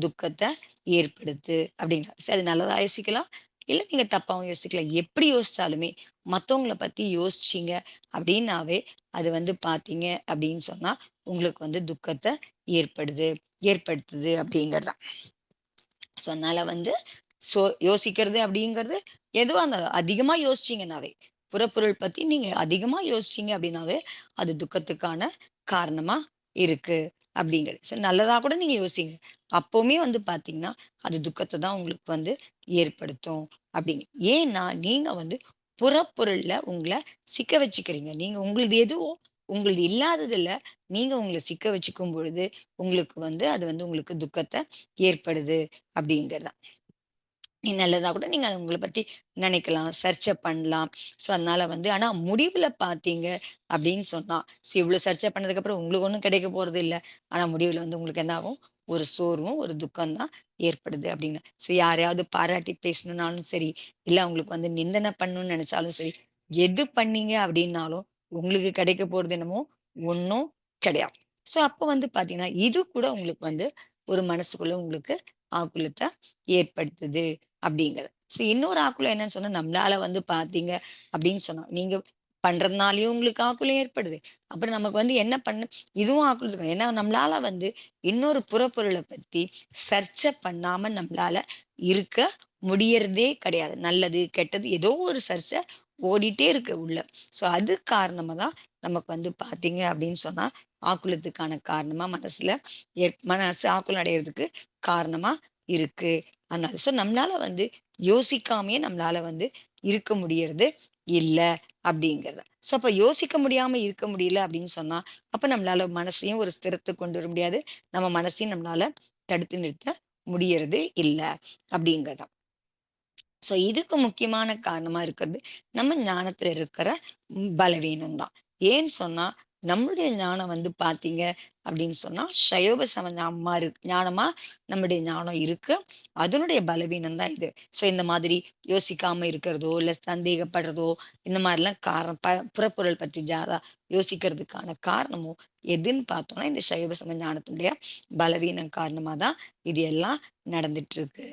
துக்கத்த ஏற்படுத்து அப்படிங்கிற. அது நல்லதா யோசிக்கலாம். இல்ல நீங்க தப்பாவும் யோசிக்கலாம். எப்படி யோசிச்சாலுமே, மத்தவங்கள பத்தி யோசிச்சீங்க அப்படின்னாவே, அது வந்து பார்த்தீங்க அப்படின்னு சொன்னா, உங்களுக்கு வந்து துக்கத்த ஏற்படுது ஏற்படுத்துது அப்படிங்கிறது தான். அதனால வந்து யோசிக்கிறது அப்படிங்கிறது எதுவா இருந்தாலும் அதிகமா யோசிச்சீங்கன்னாவே, புறப்பொருள் பத்தி நீங்க அதிகமா யோசிச்சீங்க அப்படின்னாவே, அது துக்கத்துக்கான காரணமா இருக்கு அப்படிங்கிறது. நல்லதா கூட நீங்க யோசிங்க. அப்பவுமே வந்து பார்த்தீங்கன்னா, அது துக்கத்த தான் உங்களுக்கு வந்து ஏற்படுத்தும் அப்படிங்க. ஏன்னா, நீங்க வந்து புறப்பொருள்ல உங்கள சிக்க வச்சுக்கிறீங்க. நீங்க உங்களுது எதுவோ உங்களுது இல்லாததுல நீங்க உங்கள சிக்க வச்சுக்கும் பொழுது, உங்களுக்கு வந்து அது வந்து உங்களுக்கு துக்கத்த ஏற்படுது அப்படிங்கிறது. நல்லதா கூட நீங்க உங்கள பத்தி நினைக்கலாம். சர்ச்சை பண்ணலாம். அதனால வந்து ஆனா முடிவுல பார்த்தீங்க அப்படின்னு சொன்னா, இவ்ளோ சர்ச்சை பண்ணதுக்கப்புறம் உங்களுக்கு ஒண்ணும் கிடைக்க போறது இல்ல. ஆனா முடிவுல வந்து உங்களுக்கு என்ன ஆகும்? ஒரு சோர்வும், ஒரு துக்கம் தான் ஏற்படுது அப்படின்னு. யாரையாவது பாராட்டி பேசணும்னாலும் சரி, இல்ல அவங்களுக்கு வந்து நிந்தனை பண்ணணும்னு நெனைச்சாலும் சரி, எது பண்ணீங்க அப்படின்னாலும், உங்களுக்கு கிடைக்க போறது என்னமோ ஒண்ணும் கிடையாது. அப்ப வந்து பார்த்தீங்கன்னா, இது கூட உங்களுக்கு வந்து ஒரு மனசுக்குள்ள உங்களுக்கு ஆக்குலத்த ஏற்படுத்துது. அப்படிங்கிறது. இன்னொரு ஆக்குலம் என்னன்னு சொன்னா, நம்மளால வந்து பார்த்தீங்க அப்படின்னு சொன்னா, நீங்க பண்றதுனாலயும் உங்களுக்கு ஆக்குலம் ஏற்படுது. அப்புறம் நமக்கு வந்து என்ன பண்ண இதுவும் ஆக்குலம் இருக்கு. ஏன்னா நம்மளால வந்து இன்னொரு புறப்பொருள பத்தி சர்ச்சை பண்ணாம நம்மளால இருக்க முடியறதே கிடையாது. நல்லது, கெட்டது ஏதோ ஒரு சர்ச்சை ஓடிட்டே இருக்கு உள்ள. அது காரணமா தான் நமக்கு வந்து பார்த்தீங்க அப்படின்னு சொன்னா, ஆக்குலத்துக்கான காரணமா மனசு ஆக்குலம் அடையறதுக்கு காரணமா இருக்கு. அதனால நம்மளால வந்து யோசிக்காமயே நம்மளால வந்து இருக்க முடியறது இல்ல அப்படிங்கிறது. அப்ப யோசிக்க முடியாம இருக்க முடியல அப்படின்னு சொன்னா, அப்ப நம்மளால மனசையும் ஒரு ஸ்திரத்துக்கு கொண்டு வர முடியாது. நம்ம மனசையும் நம்மளால தடுத்து நிறுத்த முடியறது இல்ல அப்படிங்கிறது. இதுக்கு முக்கியமான காரணமா இருக்கிறது, நம்ம ஞானத்துல இருக்கிற பலவீனம் தான். ஏன்னு சொன்னா, நம்மளுடைய ஞானம் வந்து பார்த்தீங்க அப்படின்னு சொன்னா, ஷயோப சம ஞானமா நம்முடைய ஞானம் இருக்கு. அதனுடைய பலவீனம் தான் இது. இந்த மாதிரி யோசிக்காம இருக்கிறதோ, இல்ல சந்தேகப்படுறதோ, இந்த மாரிலாம் காரணம் புறப்பொருள் பத்தி யோசிக்கிறதுக்கான காரணமும் எதுன்னு பார்த்தோம்னா, இந்த சைவ சம ஞானத்தினுடைய பலவீனம் காரணமா தான் இது எல்லாம் நடந்துட்டு இருக்கு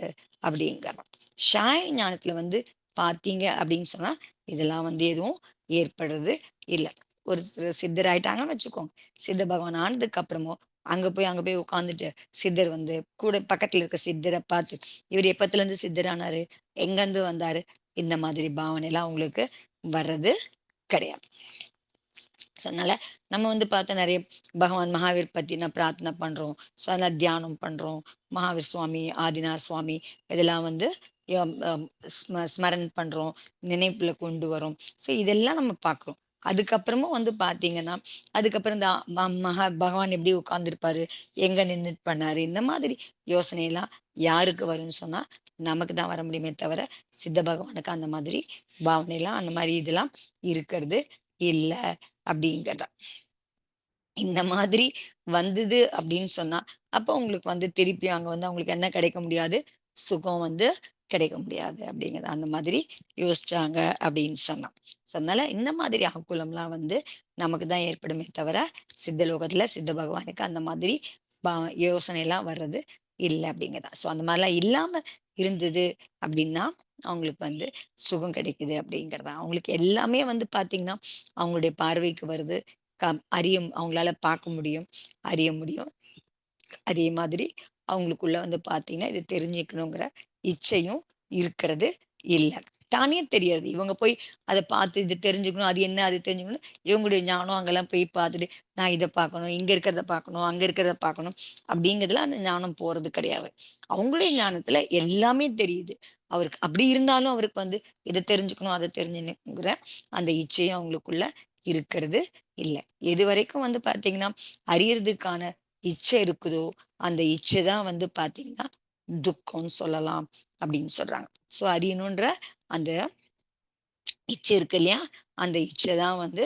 அப்படிங்கிறோம். ஷாய ஞானத்துல வந்து பார்த்தீங்க அப்படின்னு சொன்னா, இதெல்லாம் வந்து எதுவும் ஏற்படுறது இல்ல. ஒரு சித்தர் ஆயிட்டாங்கன்னு வச்சுக்கோங்க. சித்த பகவான் ஆனதுக்கு அப்புறமும் அங்க போய் உட்கார்ந்துட்டு சித்தர் வந்து கூட பக்கத்துல இருக்க சித்தர பார்த்து, இவரு எப்பத்துலருந்து சித்தர் ஆனாரு? எங்கருந்து வந்தாரு? இந்த மாதிரி பாவனை எல்லாம் உங்களுக்கு வர்றது கிடையாது. ஸோ அதனால நம்ம வந்து பார்த்தா நெறைய பகவான் மகாவீர் பத்தின பிரார்த்தனை பண்றோம். ஸோ அதெல்லாம் தியானம் பண்றோம். மகாவீர் சுவாமி, ஆதிநாத் சுவாமி இதெல்லாம் வந்து யம் அம் ஸ்மரண் பண்றோம். நினைவுல கொண்டு வரோம். ஸோ இதெல்லாம் நம்ம பார்க்குறோம். அதுக்கப்புறமும் வந்து பார்த்தீங்கன்னா, அதுக்கப்புறம் இந்த பகவான் எப்படி உட்கார்ந்திருப்பாரு? எங்க நின்னுட்டு பண்ணாரு? இந்த மாதிரி யோசனைலாம் யாருக்கு வரும்ன்னு சொன்னா, நமக்கு தான் வர முடியுமே தவிர, சித்த பகவானுக்கு அந்த மாதிரி பாவனைலாம், அந்த மாரி இதெல்லாம் இருக்கிறது இல்ல. அப்படிங்கிறதான். இந்த மாதிரி வந்தது அப்படின்னு சொன்னா, அப்போ உங்களுக்கு வந்து திருப்பி அங்க வந்து அவங்களுக்கு என்ன கிடைக்க முடியாது? சுகம் வந்து கிடைக்க முடியாது அப்படிங்கிறது. அந்த மாதிரி யோசிச்சாங்க அப்படின்னு சொன்னா. ஸோ அதனால இந்த மாதிரி ஆக்குலம்லாம் வந்து நமக்கு தான் ஏற்படுமே தவிர, சித்தலோகத்துல சித்த பகவானுக்கு அந்த மாதிரி ப யோசனைலாம் வர்றது இல்ல அப்படிங்கிறதான். ஸோ அந்த மாரிலாம் இல்லாம இருந்தது அப்படின்னா, அவங்களுக்கு வந்து சுகம் கிடைக்குது அப்படிங்கிறது தான். அவங்களுக்கு எல்லாமே வந்து பார்த்தீங்கன்னா, அவங்களுடைய பார்வைக்கு வருது. அவங்களால பார்க்க முடியும், அறிய முடியும். அதே மாதிரி அவங்களுக்குள்ள வந்து பார்த்தீங்கன்னா, இத தெரிஞ்சுக்கணுங்கிற இச்சையும் இருக்கிறது இல்ல. தானே தெரியாது. இவங்க போய் அத பார்த்து இது தெரிஞ்சுக்கணும், அது என்ன அது தெரிஞ்சுக்கணும், இவங்களுடைய ஞானம் அங்கலாம் போய் பார்த்துட்டு, நான் இத பார்க்கணும், இங்க இருக்கிறத பார்க்கணும், அங்க இருக்கிறத பார்க்கணும் அப்படிங்கிறதுல அந்த ஞானம் போறது கிடையாது. அவங்களுடைய ஞானத்துல எல்லாமே தெரியுது. அவருக்கு அப்படி இருந்தாலும் அவருக்கு வந்து இத தெரிஞ்சுக்கணும், அத தெரிஞ்சுக்கணுங்கிற அந்த இச்சையும் அவங்களுக்குள்ள இருக்கிறது இல்ல. எதுவரைக்கும் வந்து பார்த்தீங்கன்னா, அறியறதுக்கான இச்சை இருக்குதோ, அந்த இச்சை தான் வந்து பார்த்தீங்கன்னா, துக்கம்னு சொல்லலாம் அப்படின்னு சொல்றாங்க. ஸோ அறியணுன்ற அந்த இச்சை இருக்கு இல்லையா? அந்த இச்சை தான் வந்து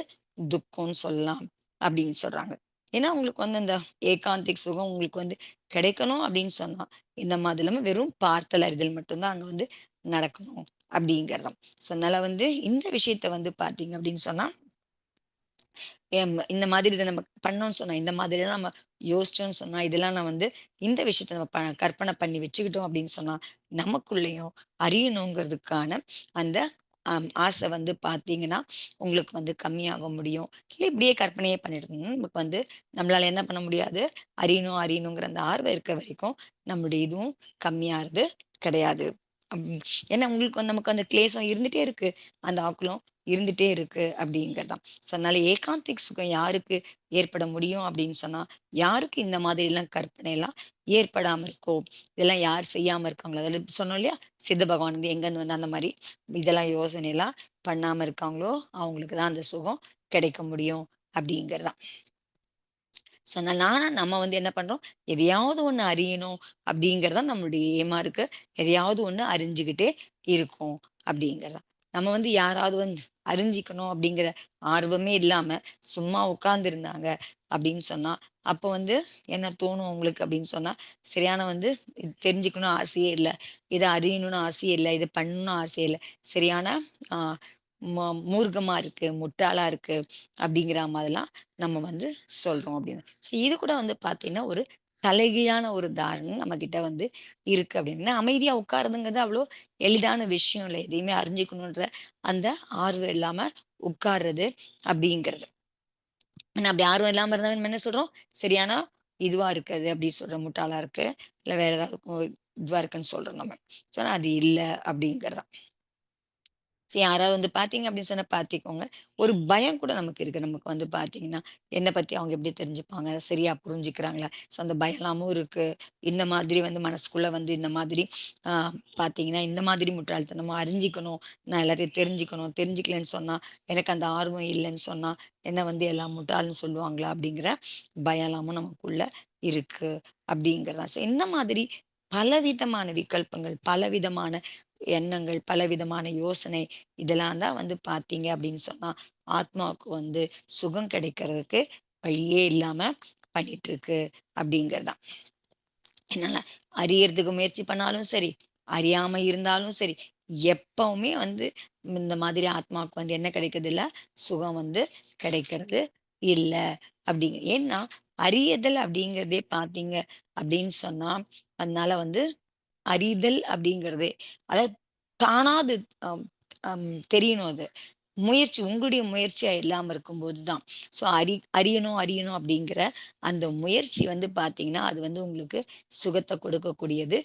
துக்கம்னு சொல்லலாம் அப்படின்னு சொல்றாங்க. ஏன்னா, உங்களுக்கு வந்து அந்த ஏகாந்திக் சுகம் உங்களுக்கு வந்து கிடைக்கணும் அப்படின்னு சொன்னா, இந்த மாதிரி இல்லாம வெறும் பார்த்தல் அறிதல் மட்டும் தான் அங்க வந்து நடக்கணும் அப்படிங்கிறது தான். ஸோ அதனால வந்து இந்த விஷயத்த வந்து பார்த்தீங்க அப்படின்னு சொன்னா இந்த மாதிரி இத நம்ம பண்ணோம்னு சொன்னா, இந்த மாதிரிலாம் நம்ம யோசிச்சோம்ன்னு சொன்னா, இதெல்லாம் நான் வந்து இந்த விஷயத்த நம்ம கற்பனை பண்ணி வச்சுக்கிட்டோம் அப்படின்னு சொன்னா, நமக்குள்ளேயும் அறியணுங்கிறதுக்கான அந்த ஆசை வந்து பார்த்தீங்கன்னா, உங்களுக்கு வந்து கம்மியாக முடியும். இல்ல இப்படியே கற்பனையே பண்ணிட்டு இருந்தோம்னா, நமக்கு வந்து நம்மளால என்ன பண்ண முடியாது? அறியணும், அறியணுங்கிற அந்த ஆர்வம் இருக்க வரைக்கும், நம்மளுடைய இதுவும் கம்மியாறது கிடையாது. ம். ஏன்னா உங்களுக்கு வந்து நமக்கு அந்த கிளேசம் இருந்துட்டே இருக்கு. அந்த ஆக்குலம் இருந்துட்டே இருக்கு அப்படிங்கிறது தான். ஸோ அதனால ஏகாந்திக் சுகம் யாருக்கு ஏற்பட முடியும் அப்படின்னு சொன்னா, யாருக்கு இந்த மாதிரிலாம் கற்பனைலாம் ஏற்படாம இருக்கோ, இதெல்லாம் யார் செய்யாம இருக்காங்களோ, அதில சொன்னோம் இல்லையா? சித்த பகவான் வந்து எங்கேருந்து வந்து அந்த மாரி இதெல்லாம் யோசனைலாம் பண்ணாம இருக்காங்களோ, அவங்களுக்கு தான் அந்த சுகம் கிடைக்க முடியும் அப்படிங்கிறது தான். ஸோ அதனால நம்ம வந்து என்ன பண்றோம், எதையாவது ஒண்ணு அறியணும் அப்படிங்கிறது தான் நம்மளுடைய எய்மா இருக்கு. எதையாவது ஒண்ணு அறிஞ்சுகிட்டே இருக்கோம் அப்படிங்கிறது தான். நம்ம வந்து யாராவது வந்து அறிஞ்சிக்கணும் அப்படிங்கிற ஆர்வமே இல்லாம சும்மா உட்கார்ந்திருந்தாங்க அப்படின்னு சொன்னா, அப்ப வந்து என்ன தோணும் உங்களுக்கு அப்படின்னு சொன்னா, சரியான வந்து இது தெரிஞ்சுக்கணும் ஆசையே இல்ல. இத அறியணும்னு ஆசையே இல்ல. இத பண்ணணும்னு ஆசையே இல்ல. சரியான ஆ மூர்க்கமா இருக்கு, முட்டாளா இருக்கு அப்படிங்கிற மாதிரிலாம் நம்ம வந்து சொல்றோம் அப்படின்னு. ஸோ இது கூட வந்து பார்த்தீங்கன்னா, ஒரு தலைகீழான ஒரு தாரணை நம்மகிட்ட வந்து இருக்கு அப்படின்னு. அமைதியா உட்காருறதுங்கிறது அவ்வளோ எளிதான விஷயம் இல்ல. எதையுமே அறிஞ்சுக்கணுன்ற அந்த ஆர்வம் இல்லாம உட்கார்றது அப்படிங்கிறது. ஆனா அப்படி ஆர்வம் இல்லாம இருந்தா நம்ம என்ன சொல்றோம்? சரியான இதுவா இருக்கு அது அப்படி சொல்றோம். முட்டாளா இருக்கு. இல்ல வேற ஏதாவது இதுவா இருக்குன்னு சொல்றோம் நம்ம. ஸோ அது இல்ல அப்படிங்கிறது தான். சரி யாராவது வந்து பார்த்தீங்க அப்படின்னு சொன்னா பார்த்துக்கோங்க. ஒரு பயம் கூட நமக்கு இருக்கு. நமக்கு வந்து பார்த்தீங்கன்னா, என்ன பத்தி அவங்க எப்படி தெரிஞ்சுப்பாங்க? சரியா புரிஞ்சுக்கிறாங்களா? ஸோ அந்த பயலாமும் இருக்கு. இந்த மாதிரி வந்து மனசுக்குள்ள வந்து இந்த மாதிரி ஆ பார்த்தீங்கன்னா, இந்த மாதிரி முட்டாள்தனமா அறிஞ்சிக்கணும். நான் எல்லாத்தையும் தெரிஞ்சுக்கணும். தெரிஞ்சுக்கலன்னு சொன்னா, எனக்கு அந்த ஆர்வம் இல்லன்னு சொன்னா, என்ன வந்து எல்லாம் முட்டாள்ன்னு சொல்லுவாங்களா? அப்படிங்கிற பயலாமும் நமக்குள்ள இருக்கு. அப்படிங்கிறதா. ஸோ இந்த மாதிரி பலவிதமான விகல்பங்கள், பலவிதமான எண்ணங்கள், பலவிதமான யோசனை இதெல்லாம் தான் வந்து பார்த்தீங்க அப்படின்னு சொன்னா, ஆத்மாவுக்கு வந்து சுகம் கிடைக்கிறதுக்கு வழியே இல்லாம பண்ணிட்டுருக்கு அப்படிங்கிறது தான். அதனால அறியறதுக்கு முயற்சி பண்ணாலும் சரி, அறியாம இருந்தாலும் சரி, எப்பவுமே வந்து இந்த மாதிரி ஆத்மாவுக்கு வந்து என்ன கிடைக்கிறதில்ல, சுகம் வந்து கிடைக்கிறது இல்ல அப்படிங்க. ஏன்னா, அறியதல் அப்படிங்கிறதே பார்த்தீங்க அப்படின்னு சொன்னா, அதனால வந்து அறிதல் அப்படிங்கிறது, அதாவது தானா அது அம் அம் தெரியணும் அது. உங்களுடைய முயற்சியா இல்லாம இருக்கும்போது தான். ஸோ அறியணும் அறியணும் அப்படிங்கிற அந்த முயற்சி வந்து பார்த்தீங்கன்னா, அது வந்து உங்களுக்கு சுகத்த கொடுக்கக்கூடியது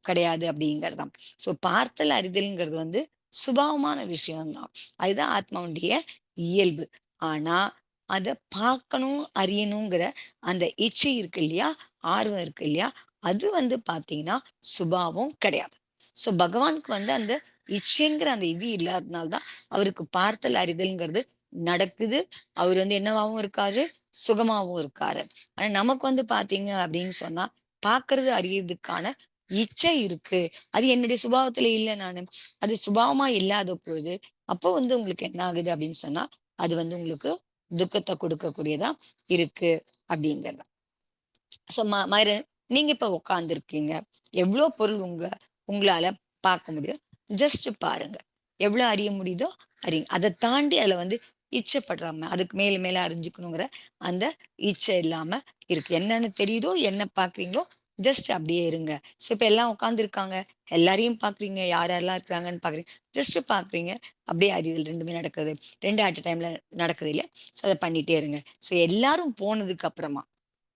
கிடையாது அப்படிங்கிறது தான். ஸோ பார்த்தல் அறிதல்ங்கிறது வந்து சுபாவமான விஷயம் தான். அதுதான் ஆத்மாவுடைய இயல்பு. ஆனா, அத பார்க்கணும், அறியணுங்கிற அந்த இச்சை இருக்கு இல்லையா? ஆர்வம் இருக்கு இல்லையா? அது வந்து பார்த்தீங்கன்னா, சுபாவம் கிடையாது. ஸோ பகவானுக்கு வந்து அந்த இச்சைங்கிற அந்த இது இல்லாதனால தான், அவருக்கு பார்த்தல், அறிதல்ங்கிறது நடக்குது. அவரு வந்து என்னவாவும் இருக்காரு? சுகமாவும் இருக்காரு. ஆனா நமக்கு வந்து பார்த்தீங்க அப்படின்னு சொன்னா, பார்க்கறது, அறியறதுக்கான இச்சை இருக்கு. அது என்னுடைய சுபாவத்துல இல்ல நானு. அது சுபாவமா இல்லாத பொழுது, அப்போ வந்து உங்களுக்கு என்ன ஆகுது அப்படின்னு சொன்னா, அது வந்து உங்களுக்கு துக்கத்த குடுக்கக்கூடியதா இருக்கு அப்படிங்கிறது. ஸோ மறு நீங்க இப்ப உட்கார்ந்திருக்கீங்க. எவ்ளோ பொருள் உங்களால பார்க்க முடியும். ஜஸ்ட் பாருங்க. எவ்ளோ அறிய முடியுதோ அறியுங்க. அத தாண்டி அதுல வந்து இச்சைப்படாம, அதுக்கு மேல மேல அறிஞ்சுக்கணுங்கிற அந்த இச்சை இல்லாம இருக்கு. என்னன்னு தெரியுதோ, என்ன பார்க்குறீங்களோ, ஜஸ்ட் அப்படியே இருங்க. ஸோ இப்ப எல்லாம் உட்கார்ந்துருக்காங்க. எல்லாரையும் பார்க்குறீங்க. யார் யாரெல்லாம் இருக்கிறாங்கன்னு பார்க்குறீங்க. ஜஸ்ட் பார்க்குறீங்க. அப்படியே அறிதல் 2மே நடக்குது. 2 அட் அ டைம்ல நடக்குது இல்லையா? ஸோ அத பண்ணிட்டே இருங்க. ஸோ எல்லாரும் போனதுக்கு அப்புறமா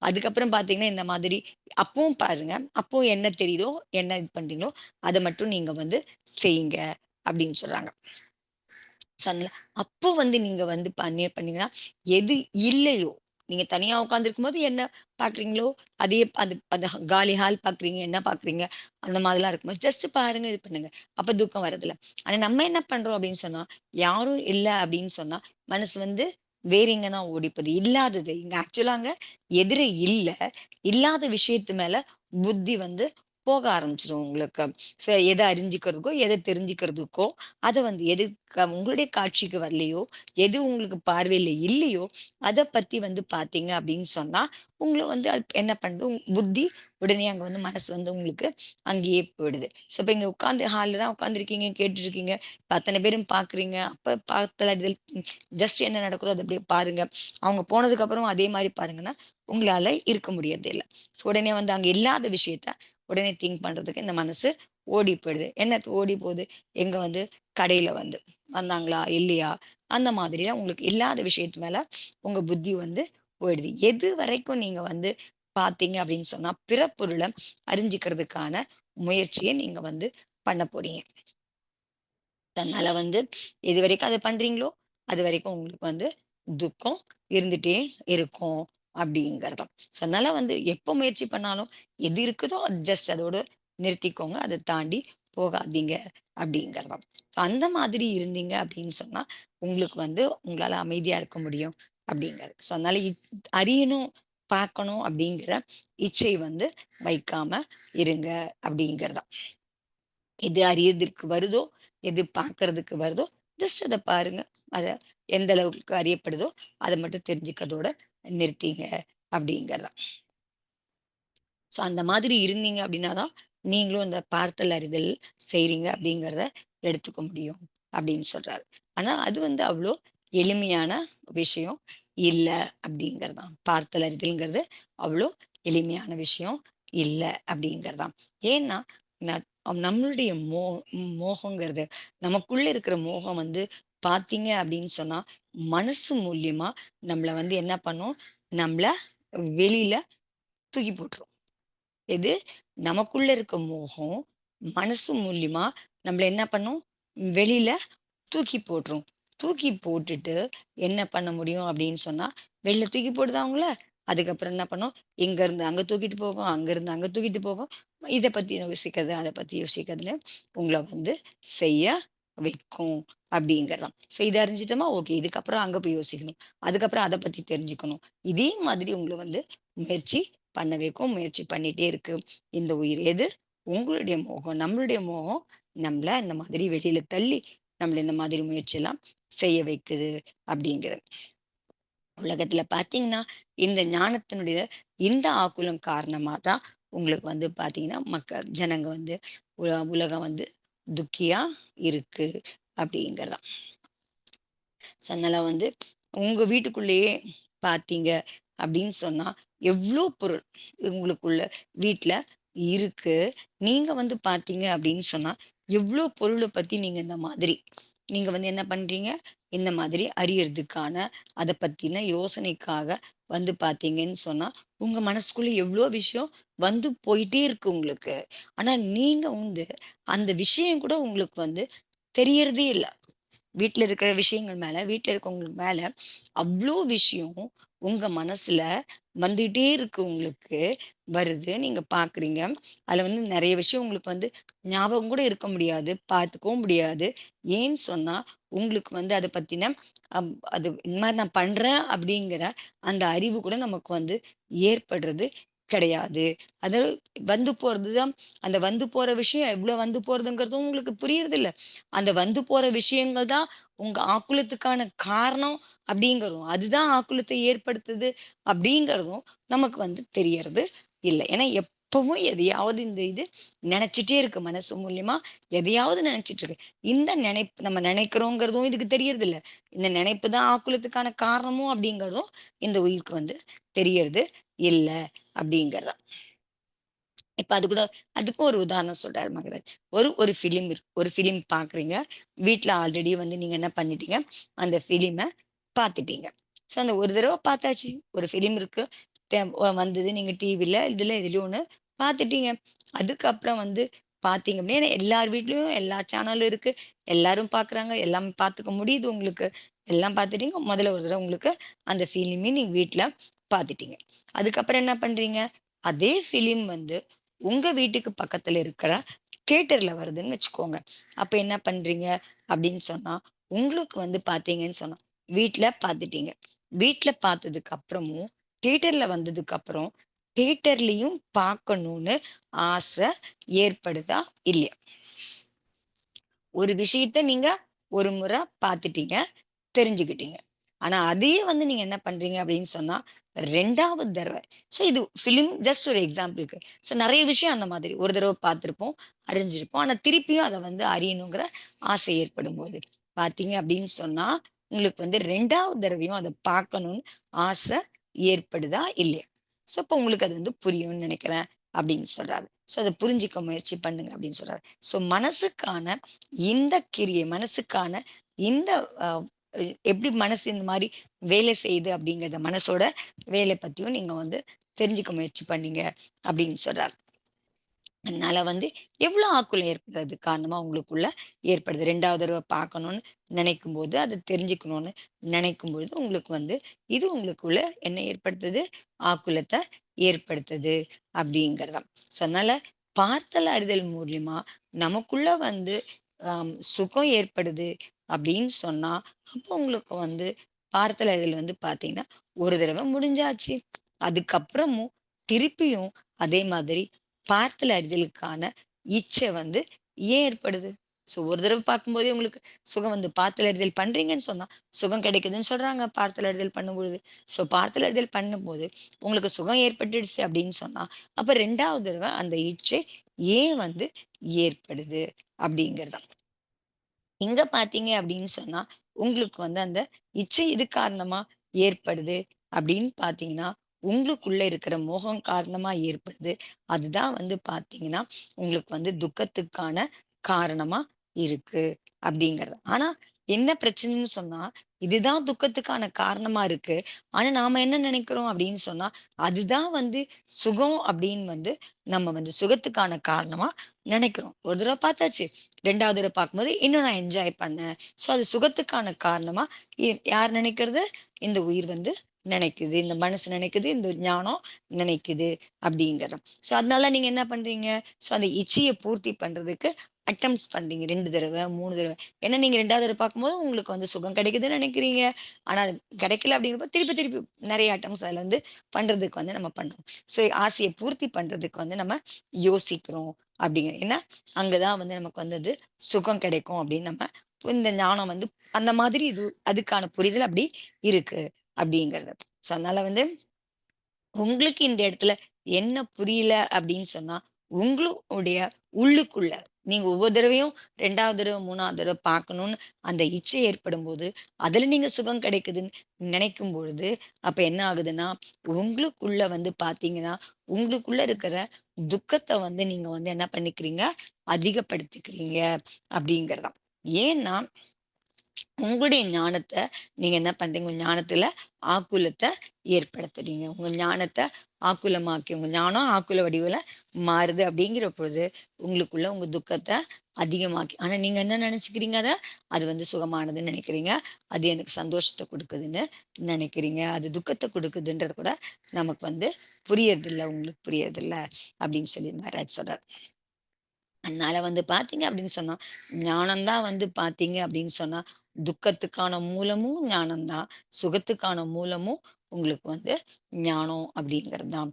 அதுக்கப்புறம் பார்த்தீங்கன்னா, இந்த மாதிரி அப்பவும் பாருங்க. அப்போ என்ன தெரியுதோ, என்ன இது பண்றீங்களோ, அத மட்டும் நீங்க வந்து செய்யுங்க அப்படின்னு சொல்றாங்க. சொன்னல. அப்போ வந்து நீங்க வந்து பண்ணீங்கன்னா, எது இல்லையோ, நீங்க தனியா உட்கார்ந்திருக்கும்போது என்ன பார்க்குறீங்களோ, அதே அது அந்த காலி ஹால் பார்க்குறீங்க, என்ன பார்க்குறீங்க, அந்த மாதிரிலாம் இருக்கும்போது ஜஸ்ட் பாருங்க, இது பண்ணுங்க. அப்ப துக்கம் வரதில்ல. ஆனா நம்ம என்ன பண்றோம் அப்படின்னு சொன்னா, யாரும் இல்ல அப்படின்னு சொன்னா, மனசு வந்து வேற எங்க தான் ஓடிப்போது. இல்லாதது இங்க ஆக்சுவலா அங்க எதிரே இல்ல. இல்லாத விஷயத்து மேல புத்தி வந்து போக ஆரம்பிச்சுரும் உங்களுக்கு. எத அறிஞ்சுக்கிறதுக்கோ, எத தெரிஞ்சுக்கிறதுக்கோ, அத வந்து எது உங்களுடைய காட்சிக்கு வரலையோ, எது உங்களுக்கு பார்வையில இல்லையோ, அத பத்தி வந்து பார்த்தீங்க அப்படின்னு சொன்னா, உங்கள வந்து அது என்ன பண்ணுது, புத்தி உடனே அங்க வந்து மனசு வந்து உங்களுக்கு அங்கேயே போயிடுது. இப்ப இங்க உட்கார்ந்து ஹால்ல தான் உட்கார்ந்துருக்கீங்க, கேட்டுட்டு இருக்கீங்க. இப்ப அத்தன பேரும் பார்க்குறீங்க. அப்ப பார்த்தல ஜஸ்ட் என்ன நடக்குதோ அத அப்படியே பாருங்க. அவங்க போனதுக்கு அப்புறம் அதே மாரி பாருங்கன்னா, உங்களால இருக்க முடியறதில்ல. உடனே வந்து அங்க இல்லாத விஷயத்த உடனே திங்க் பண்றதுக்கு இந்த மனசு ஓடி போயிடுது. என்ன ஓடி போகுது? எங்க வந்து கடையில வந்து வந்தாங்களா? இல்லையா? அந்த மாதிரிலாம் உங்களுக்கு இல்லாத விஷயத்து மேல உங்க புத்தி வந்து போயிடுது. எது வரைக்கும் நீங்க வந்து பார்த்தீங்க அப்படின்னு சொன்னா, பிற பொருள அறிஞ்சுக்கிறதுக்கான முயற்சிய நீங்க வந்து பண்ண போறீங்க. அதனால வந்து எதுவரைக்கும் அத பண்றீங்களோ, அதுவரைக்கும் உங்களுக்கு வந்து துக்கம் இருந்துட்டே இருக்கும் அப்படிங்கிறது. அதனால வந்து எப்ப முயற்சி பண்ணாலும் எது இருக்குதோ அது ஜஸ்ட் அதோட நிறுத்திக்கோங்க. அத தாண்டி போகாதீங்க அப்படிங்கிறது. அந்த மாதிரி இருந்தீங்க அப்படின்னு சொன்னா, உங்களுக்கு வந்து உங்களால அமைதியா இருக்க முடியும் அப்படிங்கிறது. அதனால அறியணும், பார்க்கணும் அப்படிங்கிற இச்சை வந்து வைக்காம இருங்க அப்படிங்கிறது. எது அறியறதுக்கு வருதோ, எது பார்க்கறதுக்கு வருதோ, ஜஸ்ட் அத பாருங்க. அத எந்த அளவுக்கு அறியப்படுதோ, அத மட்டும் தெரிஞ்சுக்கிறதோட நிறுத்திங்க அப்படிங்கிறது தான். அந்த மாதிரி இருந்தீங்க அப்படின்னா தான், நீங்களும் அந்த பார்த்தல், அறிதல் செய்றீங்க அப்படிங்கிறத எடுத்துக்க முடியும் அப்படின்னு சொல்றாரு. ஆனா அது வந்து அவ்ளோ எளிமையான விஷயம் இல்ல அப்படிங்கிறது தான். பார்த்தல், அறிதல்ங்கிறது அவ்ளோ எளிமையான விஷயம் இல்ல அப்படிங்கிறது தான். ஏன்னா, ந நம்மளுடைய மோகங்கிறது நமக்குள்ள இருக்கிற மோகம் வந்து பார்த்தீங்க அப்படின்னு சொன்னா, மனசு மூலியமா நம்மள வந்து என்ன பண்ணும்? நம்மள வெளியில தூக்கி போட்டுரும். எது? நமக்குள்ள இருக்க மோகம், மனசு மூலியமா நம்மள என்ன பண்ணும்? வெளியில தூக்கி போட்டுரும். தூக்கி போட்டுட்டு என்ன பண்ண முடியும் அப்படின்னு சொன்னா, வெளில தூக்கி போடுதா உங்கள? அதுக்கப்புறம் என்ன பண்ணும்? இங்கருந்து அங்க தூக்கிட்டு போகும், அங்கருந்து அங்க தூக்கிட்டு போகும். இத பத்தி யோசிக்கிறது, அத பத்தி யோசிக்கிறதுன்னு உங்கள வந்து செய்ய வைக்கும் அப்படிங்கிறது தான். இத அறிஞ்சுட்டோமா, ஓகே. இதுக்கப்புறம் அங்க போய் யோசிக்கணும். அதுக்கப்புறம் அத பத்தி தெரிஞ்சுக்கணும். இதே மாதிரி உங்கள வந்து முயற்சி பண்ண வைக்கும். முயற்சி பண்ணிட்டே இருக்கு இந்த உயிர். எது? உங்களுடைய மோகம். நம்மளுடைய மோகம் நம்மள இந்த மாதிரி வெளியில தள்ளி நம்மள இந்த மாதிரி முயற்சியெல்லாம் செய்ய வைக்குது அப்படிங்கிறது. உலகத்துல பார்த்தீங்கன்னா, இந்த ஞானத்தினுடைய இந்த ஆக்குலம் காரணமா தான் உங்களுக்கு வந்து பார்த்தீங்கன்னா, ஜனங்க வந்து உலகம் வந்து துக்கியா இருக்கு அப்படிங்கிறது தான். அதனால வந்து உங்க வீட்டுக்குள்ளேயே பார்த்தீங்க அப்படின்னு சொன்னா, எவ்ளோ பொருள் உங்களுக்குள்ள வீட்ல இருக்கு. நீங்க வந்து பார்த்தீங்க அப்படின்னு சொன்னா, எவ்ளோ பொருள பத்தி நீங்க இந்த மாதிரி நீங்க வந்து என்ன பண்றீங்க? இந்த மாதிரி அறியறதுக்கான அத பத்தின யோசனைக்காக வந்து பார்த்தீங்கன்னு சொன்னா, உங்க மனசுக்குள்ள எவ்ளோ விஷயம் வந்து போயிட்டே இருக்கு உங்களுக்கு. ஆனா நீங்க வந்து அந்த விஷயம் கூட உங்களுக்கு வந்து தெரியறதே இல்ல. வீட்ல இருக்கிற விஷயங்கள் மேல, வீட்ல இருக்கவங்களுக்கு மேல அவ்ளோ விஷயம் உங்க மனசுல வந்துட்டே இருக்கு உங்களுக்கு. வருது. நீங்க பார்க்குறீங்க. அதுல வந்து நெறைய விஷயம் உங்களுக்கு வந்து ஞாபகம் கூட இருக்க முடியாது. பார்த்துக்கவும் முடியாது. ஏன்னு சொன்னா, உங்களுக்கு வந்து அத பத்தின அது இந்த மாரி நான் பண்றேன் அப்படிங்கிற அந்த அறிவு கூட நமக்கு வந்து ஏற்படுறது கிடையாது. அது வந்து போறது தான் அந்த வந்து போற விஷயம் எவ்ளோ வந்து போறதுங்கிறதும் உங்களுக்கு புரியறதில்ல. அந்த வந்து போற விஷயங்கள் தான் உங்க ஆக்குலத்துக்கான காரணம் அப்படிங்கிறதும், அதுதான் ஆக்குலத்த ஏற்படுத்துது அப்படிங்கிறதும் நமக்கு வந்து தெரியறது இல்ல. ஏன்னா எப்பவும் எதையாவது இந்த இது நெனச்சுட்டே இருக்கு மனசு மூலியமா எதையாவது நெனச்சுட்டு இருக்கு. இந்த நினைப்பு நம்ம நினைக்கிறோங்கிறதும் இதுக்கு தெரியறதில்ல. இந்த நினைப்பு தான் ஆக்குலத்துக்கான காரணமும் அப்படிங்கிறதும் இந்த உயிருக்கு வந்து தெரியறது இல்ல அப்படிங்கிறது. இப்ப அது கூட அதுக்கும் ஒரு உதாரணம் சொல்றாரு மகராஜ். ஒரு ஒரு ஃபிலிம் இருக்கு. ஒரு ஃபிலிம் பார்க்குறீங்க. வீட்ல ஆல்ரெடி வந்து நீங்க என்ன பண்ணிட்டீங்க, அந்த ஃபிலிம பார்த்துட்டீங்க. ஸோ அந்த ஒரு தடவ பார்த்தாச்சு. ஒரு ஃபிலிம் இருக்கு. வந்தது நீங்க டிவில, இதுல எதுலயோ ஒண்ணு பார்த்துட்டீங்க. அதுக்கப்புறம் வந்து பார்த்தீங்க அப்படின்னா, எல்லார் வீட்லயும் எல்லா சேனலும் இருக்கு. எல்லாரும் பார்க்குறாங்க. எல்லாமே பார்த்துக்க முடியுது உங்களுக்கு. எல்லாம் பார்த்துட்டீங்க. முதல்ல ஒரு தடவ உங்களுக்கு அந்த ஃபிலிமே நீங்க வீட்ல பார்த்துட்டீங்க. அதுக்கப்புறம் என்ன பண்றீங்க? அதே ஃபிலிம் வந்து உங்க வீட்டுக்கு பக்கத்துல இருக்கிற தியேட்டர்ல வருதுன்னு வச்சுக்கோங்க. அப்ப என்ன பண்றீங்க அப்படின்னு சொன்னா, உங்களுக்கு வந்து பார்த்தீங்கன்னு சொன்னா, வீட்ல பார்த்துட்டீங்க. வீட்ல பார்த்ததுக்கு அப்புறமும், தியேட்டர்ல வந்ததுக்கு அப்புறம், தியேட்டர்லயும் பார்க்கணும்னு ஆசை ஏற்படுதா? இல்லையா? ஒரு விஷயத்த நீங்க ஒரு முறை பார்த்துட்டீங்க. தெரிஞ்சுக்கிட்டீங்க. ஆனா, அதையே வந்து நீங்க என்ன பண்றீங்க அப்படின்னு சொன்னா, 2வது தடவ இது ஃபிலிம் ஜஸ்ட் ஒரு எக்ஸாம்பிள்க்கு. நெறைய விஷயம் அந்த மாதிரி. ஒரு தடவ பார்த்திருப்போம், அறிஞ்சிருப்போம். ஆனா, திருப்பியும் அத வந்து அறியணுங்கிற ஆசை ஏற்படும்போது, பார்த்தீங்க அப்படின்னு சொன்னா, உங்களுக்கு வந்து 2வது தடவையும் அத பார்க்கணும்னு ஆசை ஏற்படுதா? இல்லையா? அப்ப உங்களுக்கு அது வந்து புரியும்னு நெனைக்கிறேன் அப்படின்னு சொல்றாரு. அத புரிஞ்சுக்க முயற்சி பண்ணுங்க அப்படின்னு சொல்றாரு. மனசுக்கான இந்த கிரியை, மனசுக்கான இந்த அ எப்படி மனசு இந்த மாரி வேலை செய்யுது அப்படிங்கிறத மனசோட வேலை பத்தியும் நீங்க வந்து தெரிஞ்சுக்க முயற்சி பண்ணீங்க அப்படின்னு சொல்றாரு. அதனால வந்து எவ்வளோ ஆக்குலம் ஏற்படுறது காரணமா உங்களுக்குள்ள ஏற்படுது. 2வது தடவ பார்க்கணும்னு நினைக்கும்போது, அத தெரிஞ்சுக்கணும்னு நினைக்கும் பொழுது, உங்களுக்கு வந்து இது உங்களுக்குள்ள என்ன ஏற்படுத்துது? ஆக்குலத்த ஏற்படுத்துது அப்படிங்கிறது தான். அதனால பார்த்தல் அறிதல் மூலியமா நமக்குள்ள வந்து சுகம் ஏற்படுது அப்படின்னு சொன்னா, அப்போ உங்களுக்கு வந்து பார்த்தல் அறிதல் வந்து பார்த்தீங்கன்னா, ஒரு தடவ முடிஞ்சாச்சு. அதுக்கப்புறமும் திருப்பியும் அதே மாதிரி பார்த்தல் அறிதலுக்கான இச்சை வந்து ஏன் ஏற்படுது? ஒரு தடவ பார்க்கும்போதே உங்களுக்கு சுகம் வந்து பார்த்தல் அறிதல் பண்றீங்கன்னு சொன்னா, சுகம் கிடைக்குதுன்னு சொல்றாங்க பார்த்தல் அறிதல் பண்ணும்பொழுது. பார்த்தல் அறிதல் பண்ணும்போது உங்களுக்கு சுகம் ஏற்பட்டுடுச்சு அப்படின்னு சொன்னா, அப்ப 2வது தடவ அந்த இச்சை ஏன் வந்து ஏற்படுது? அப்படிங்கிறது தான். இங்க பார்த்தீங்க அப்படின்னு சொன்னா, உங்களுக்கு வந்து அந்த இச்சை எது காரணமா ஏற்படுது அப்படின்னு பார்த்தீங்கன்னா, உங்களுக்குள்ள இருக்கிற மோகம் காரணமா ஏற்படுது. அதுதான் வந்து பார்த்தீங்கன்னா, உங்களுக்கு வந்து துக்கத்துக்கான காரணமா இருக்கு அப்படிங்கிறது. ஆனா, என்ன பிரச்சனைன்னு சொன்னா, இதுதான் துக்கத்துக்கான காரணமா இருக்கு. ஆனா, நாம என்ன நினைக்கிறோம் அப்படின்னு சொன்னா, அதுதான் வந்து சுகம் அப்படின்னு வந்து நம்ம வந்து சுகத்துக்கான காரணமா நினைக்கிறோம். ஒரு தடவ பார்த்தாச்சு. 2வது தடவ பார்க்கும்போது, இன்னும் நான் என்ஜாய் பண்ணேன். அது சுகத்துக்கான காரணமா யார் நினைக்கிறது? இந்த உயிர் வந்து நினைக்குது. இந்த மனசு நினைக்குது. இந்த ஞானம் நினைக்குது அப்படிங்கிறது. அதனால நீங்க என்ன பண்றீங்க? அந்த இச்சைய பூர்த்தி பண்றதுக்கு அட்டெம்ப்ட்ஸ் பண்றீங்க. 2 தடவ, 3 தடவ. ஏன்னா நீங்க 2வது தடவ பார்க்கும்போது உங்களுக்கு வந்து சுகம் கிடைக்குதுன்னு நினைக்கிறீங்க. ஆனா அது கிடைக்கல அப்படிங்கிறப்போ திருப்பி திருப்பி நெறைய அட்டெம்ப்ட்ஸ் அதுல வந்து பண்றதுக்கு வந்து நம்ம பண்றோம். ஆசைய பூர்த்தி பண்றதுக்கு வந்து நம்ம யோசிக்கிறோம் அப்படிங்க. ஏன்னா அங்க தான் வந்து நமக்கு வந்து அது சுகம் கிடைக்கும் அப்படின்னு நம்ம இந்த ஞானம் வந்து அந்த மாதிரி இது அதுக்கான புரிதல் அப்படி இருக்கு அப்படிங்கிறது. அதனால வந்து உங்களுக்கு இந்த இடத்துல என்ன புரியல அப்படின்னு சொன்னா, உங்களுடைய உள்ளுக்குள்ள நீங்க ஒவ்வொரு தடவையும் 2வது தடவ, 3வது தடவ பார்க்கணும்னு அந்த இச்சை ஏற்படும்போது, அதுல நீங்க சுகம் கிடைக்குதுன்னு நினைக்கும் பொழுது, அப்ப என்ன ஆகுதுன்னா, உங்களுக்குள்ள வந்து பார்த்தீங்கன்னா, உங்களுக்குள்ள இருக்கிற துக்கத்த வந்து நீங்க வந்து என்ன பண்ணிக்கிறீங்க, அதிகப்படுத்திக்கிறீங்க அப்படிங்கிறது தான். ஏன்னா உங்களுடைய ஞானத்த நீங்க என்ன பண்றீங்க? உங்க ஞானத்துல ஆக்குலத்த ஏற்படுத்துறீங்க. உங்க ஞானத்த ஆக்குலமாக்கி உங்க ஞானம் ஆக்குல வடிவுல மாறுது அப்படிங்கிற பொழுது உங்களுக்குள்ள உங்க துக்கத்தை அதிகமாக்கி, ஆனா நீங்க என்ன நினைச்சுக்கிறீங்க, அது வந்து சுகமானதுன்னு நினைக்கிறீங்க. அது எனக்கு சந்தோஷத்தை கொடுக்குதுன்னு நினைக்கிறீங்க. அது துக்கத்தை கொடுக்குதுன்றது கூட நமக்கு வந்து புரியறதில்ல, உங்களுக்கு புரியறதில்ல அப்படின்னு சொல்லி மகாராஜ் சொல்றார். அதனால வந்து பார்த்தீங்க அப்படின்னு சொன்னா, ஞானம் தான் வந்து பார்த்தீங்க அப்படின்னு சொன்னா, துக்கத்துக்கான மூலமும் ஞானம் தான். சுகத்துக்கான மூலமும் உங்களுக்கு வந்து ஞானம் அப்படிங்கிறது தான்.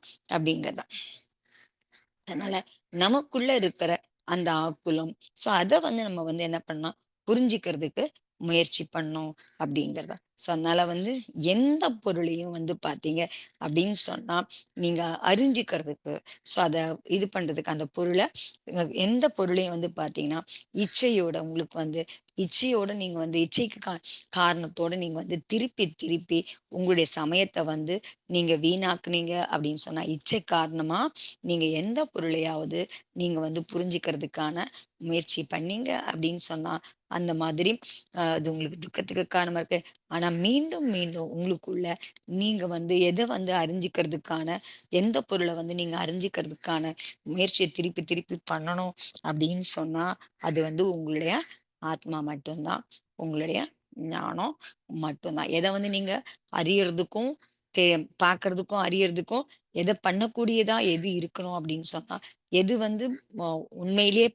அதனால நமக்குள்ள இருக்கிற அந்த ஆக்குலம், சோ அத வந்து நம்ம வந்து என்ன பண்ணலாம், புரிஞ்சுக்கிறதுக்கு முயற்சி பண்ணோம் அப்படிங்கிறது தான். சோ அதனால வந்து எந்த பொருளையும் வந்து பார்த்தீங்க அப்படின்னு சொன்னா, நீங்க அறிஞ்சுக்கிறதுக்கு, சோ அத இது பண்றதுக்கு அந்த பொருள எந்த பொருளையும் வந்து பார்த்தீங்கன்னா, இச்சையோட உங்களுக்கு வந்து இச்சையோட நீங்க வந்து இச்சைக்கு காரணத்தோட நீங்க வந்து திருப்பி திருப்பி உங்களுடைய சமயத்த வந்து நீங்க வீணாக்குனீங்க அப்படின்னு சொன்னா, இச்சை காரணமா நீங்க எந்த பொருளையாவது நீங்க வந்து புரிஞ்சுக்கிறதுக்கான முயற்சி பண்ணீங்க அப்படின்னு சொன்னா, அந்த மாதிரி அது உங்களுக்கு துக்கத்துக்கு காரணமா இருக்கு. ஆனா மீண்டும் மீண்டும் உங்களுக்குள்ள நீங்க வந்து எத வந்து அறிஞ்சுக்கிறதுக்கான எந்த பொருள வந்து நீங்க அறிஞ்சுக்கிறதுக்கான முயற்சிய திருப்பி திருப்பி பண்ணணும் அப்படின்னு சொன்னா, அது வந்து உங்களுடைய ஆத்மா மட்டும்தான். உங்களுடைய ஞானம் மட்டும்தான். எத வந்து நீங்க அறியறதுக்கும், தெ பார்க்கறதுக்கும், அறியறதுக்கும் எத பண்ணக்கூடியதா எது இருக்கணும் அப்படின்னு சொன்னா, எது வந்து ம உண்மையிலேயே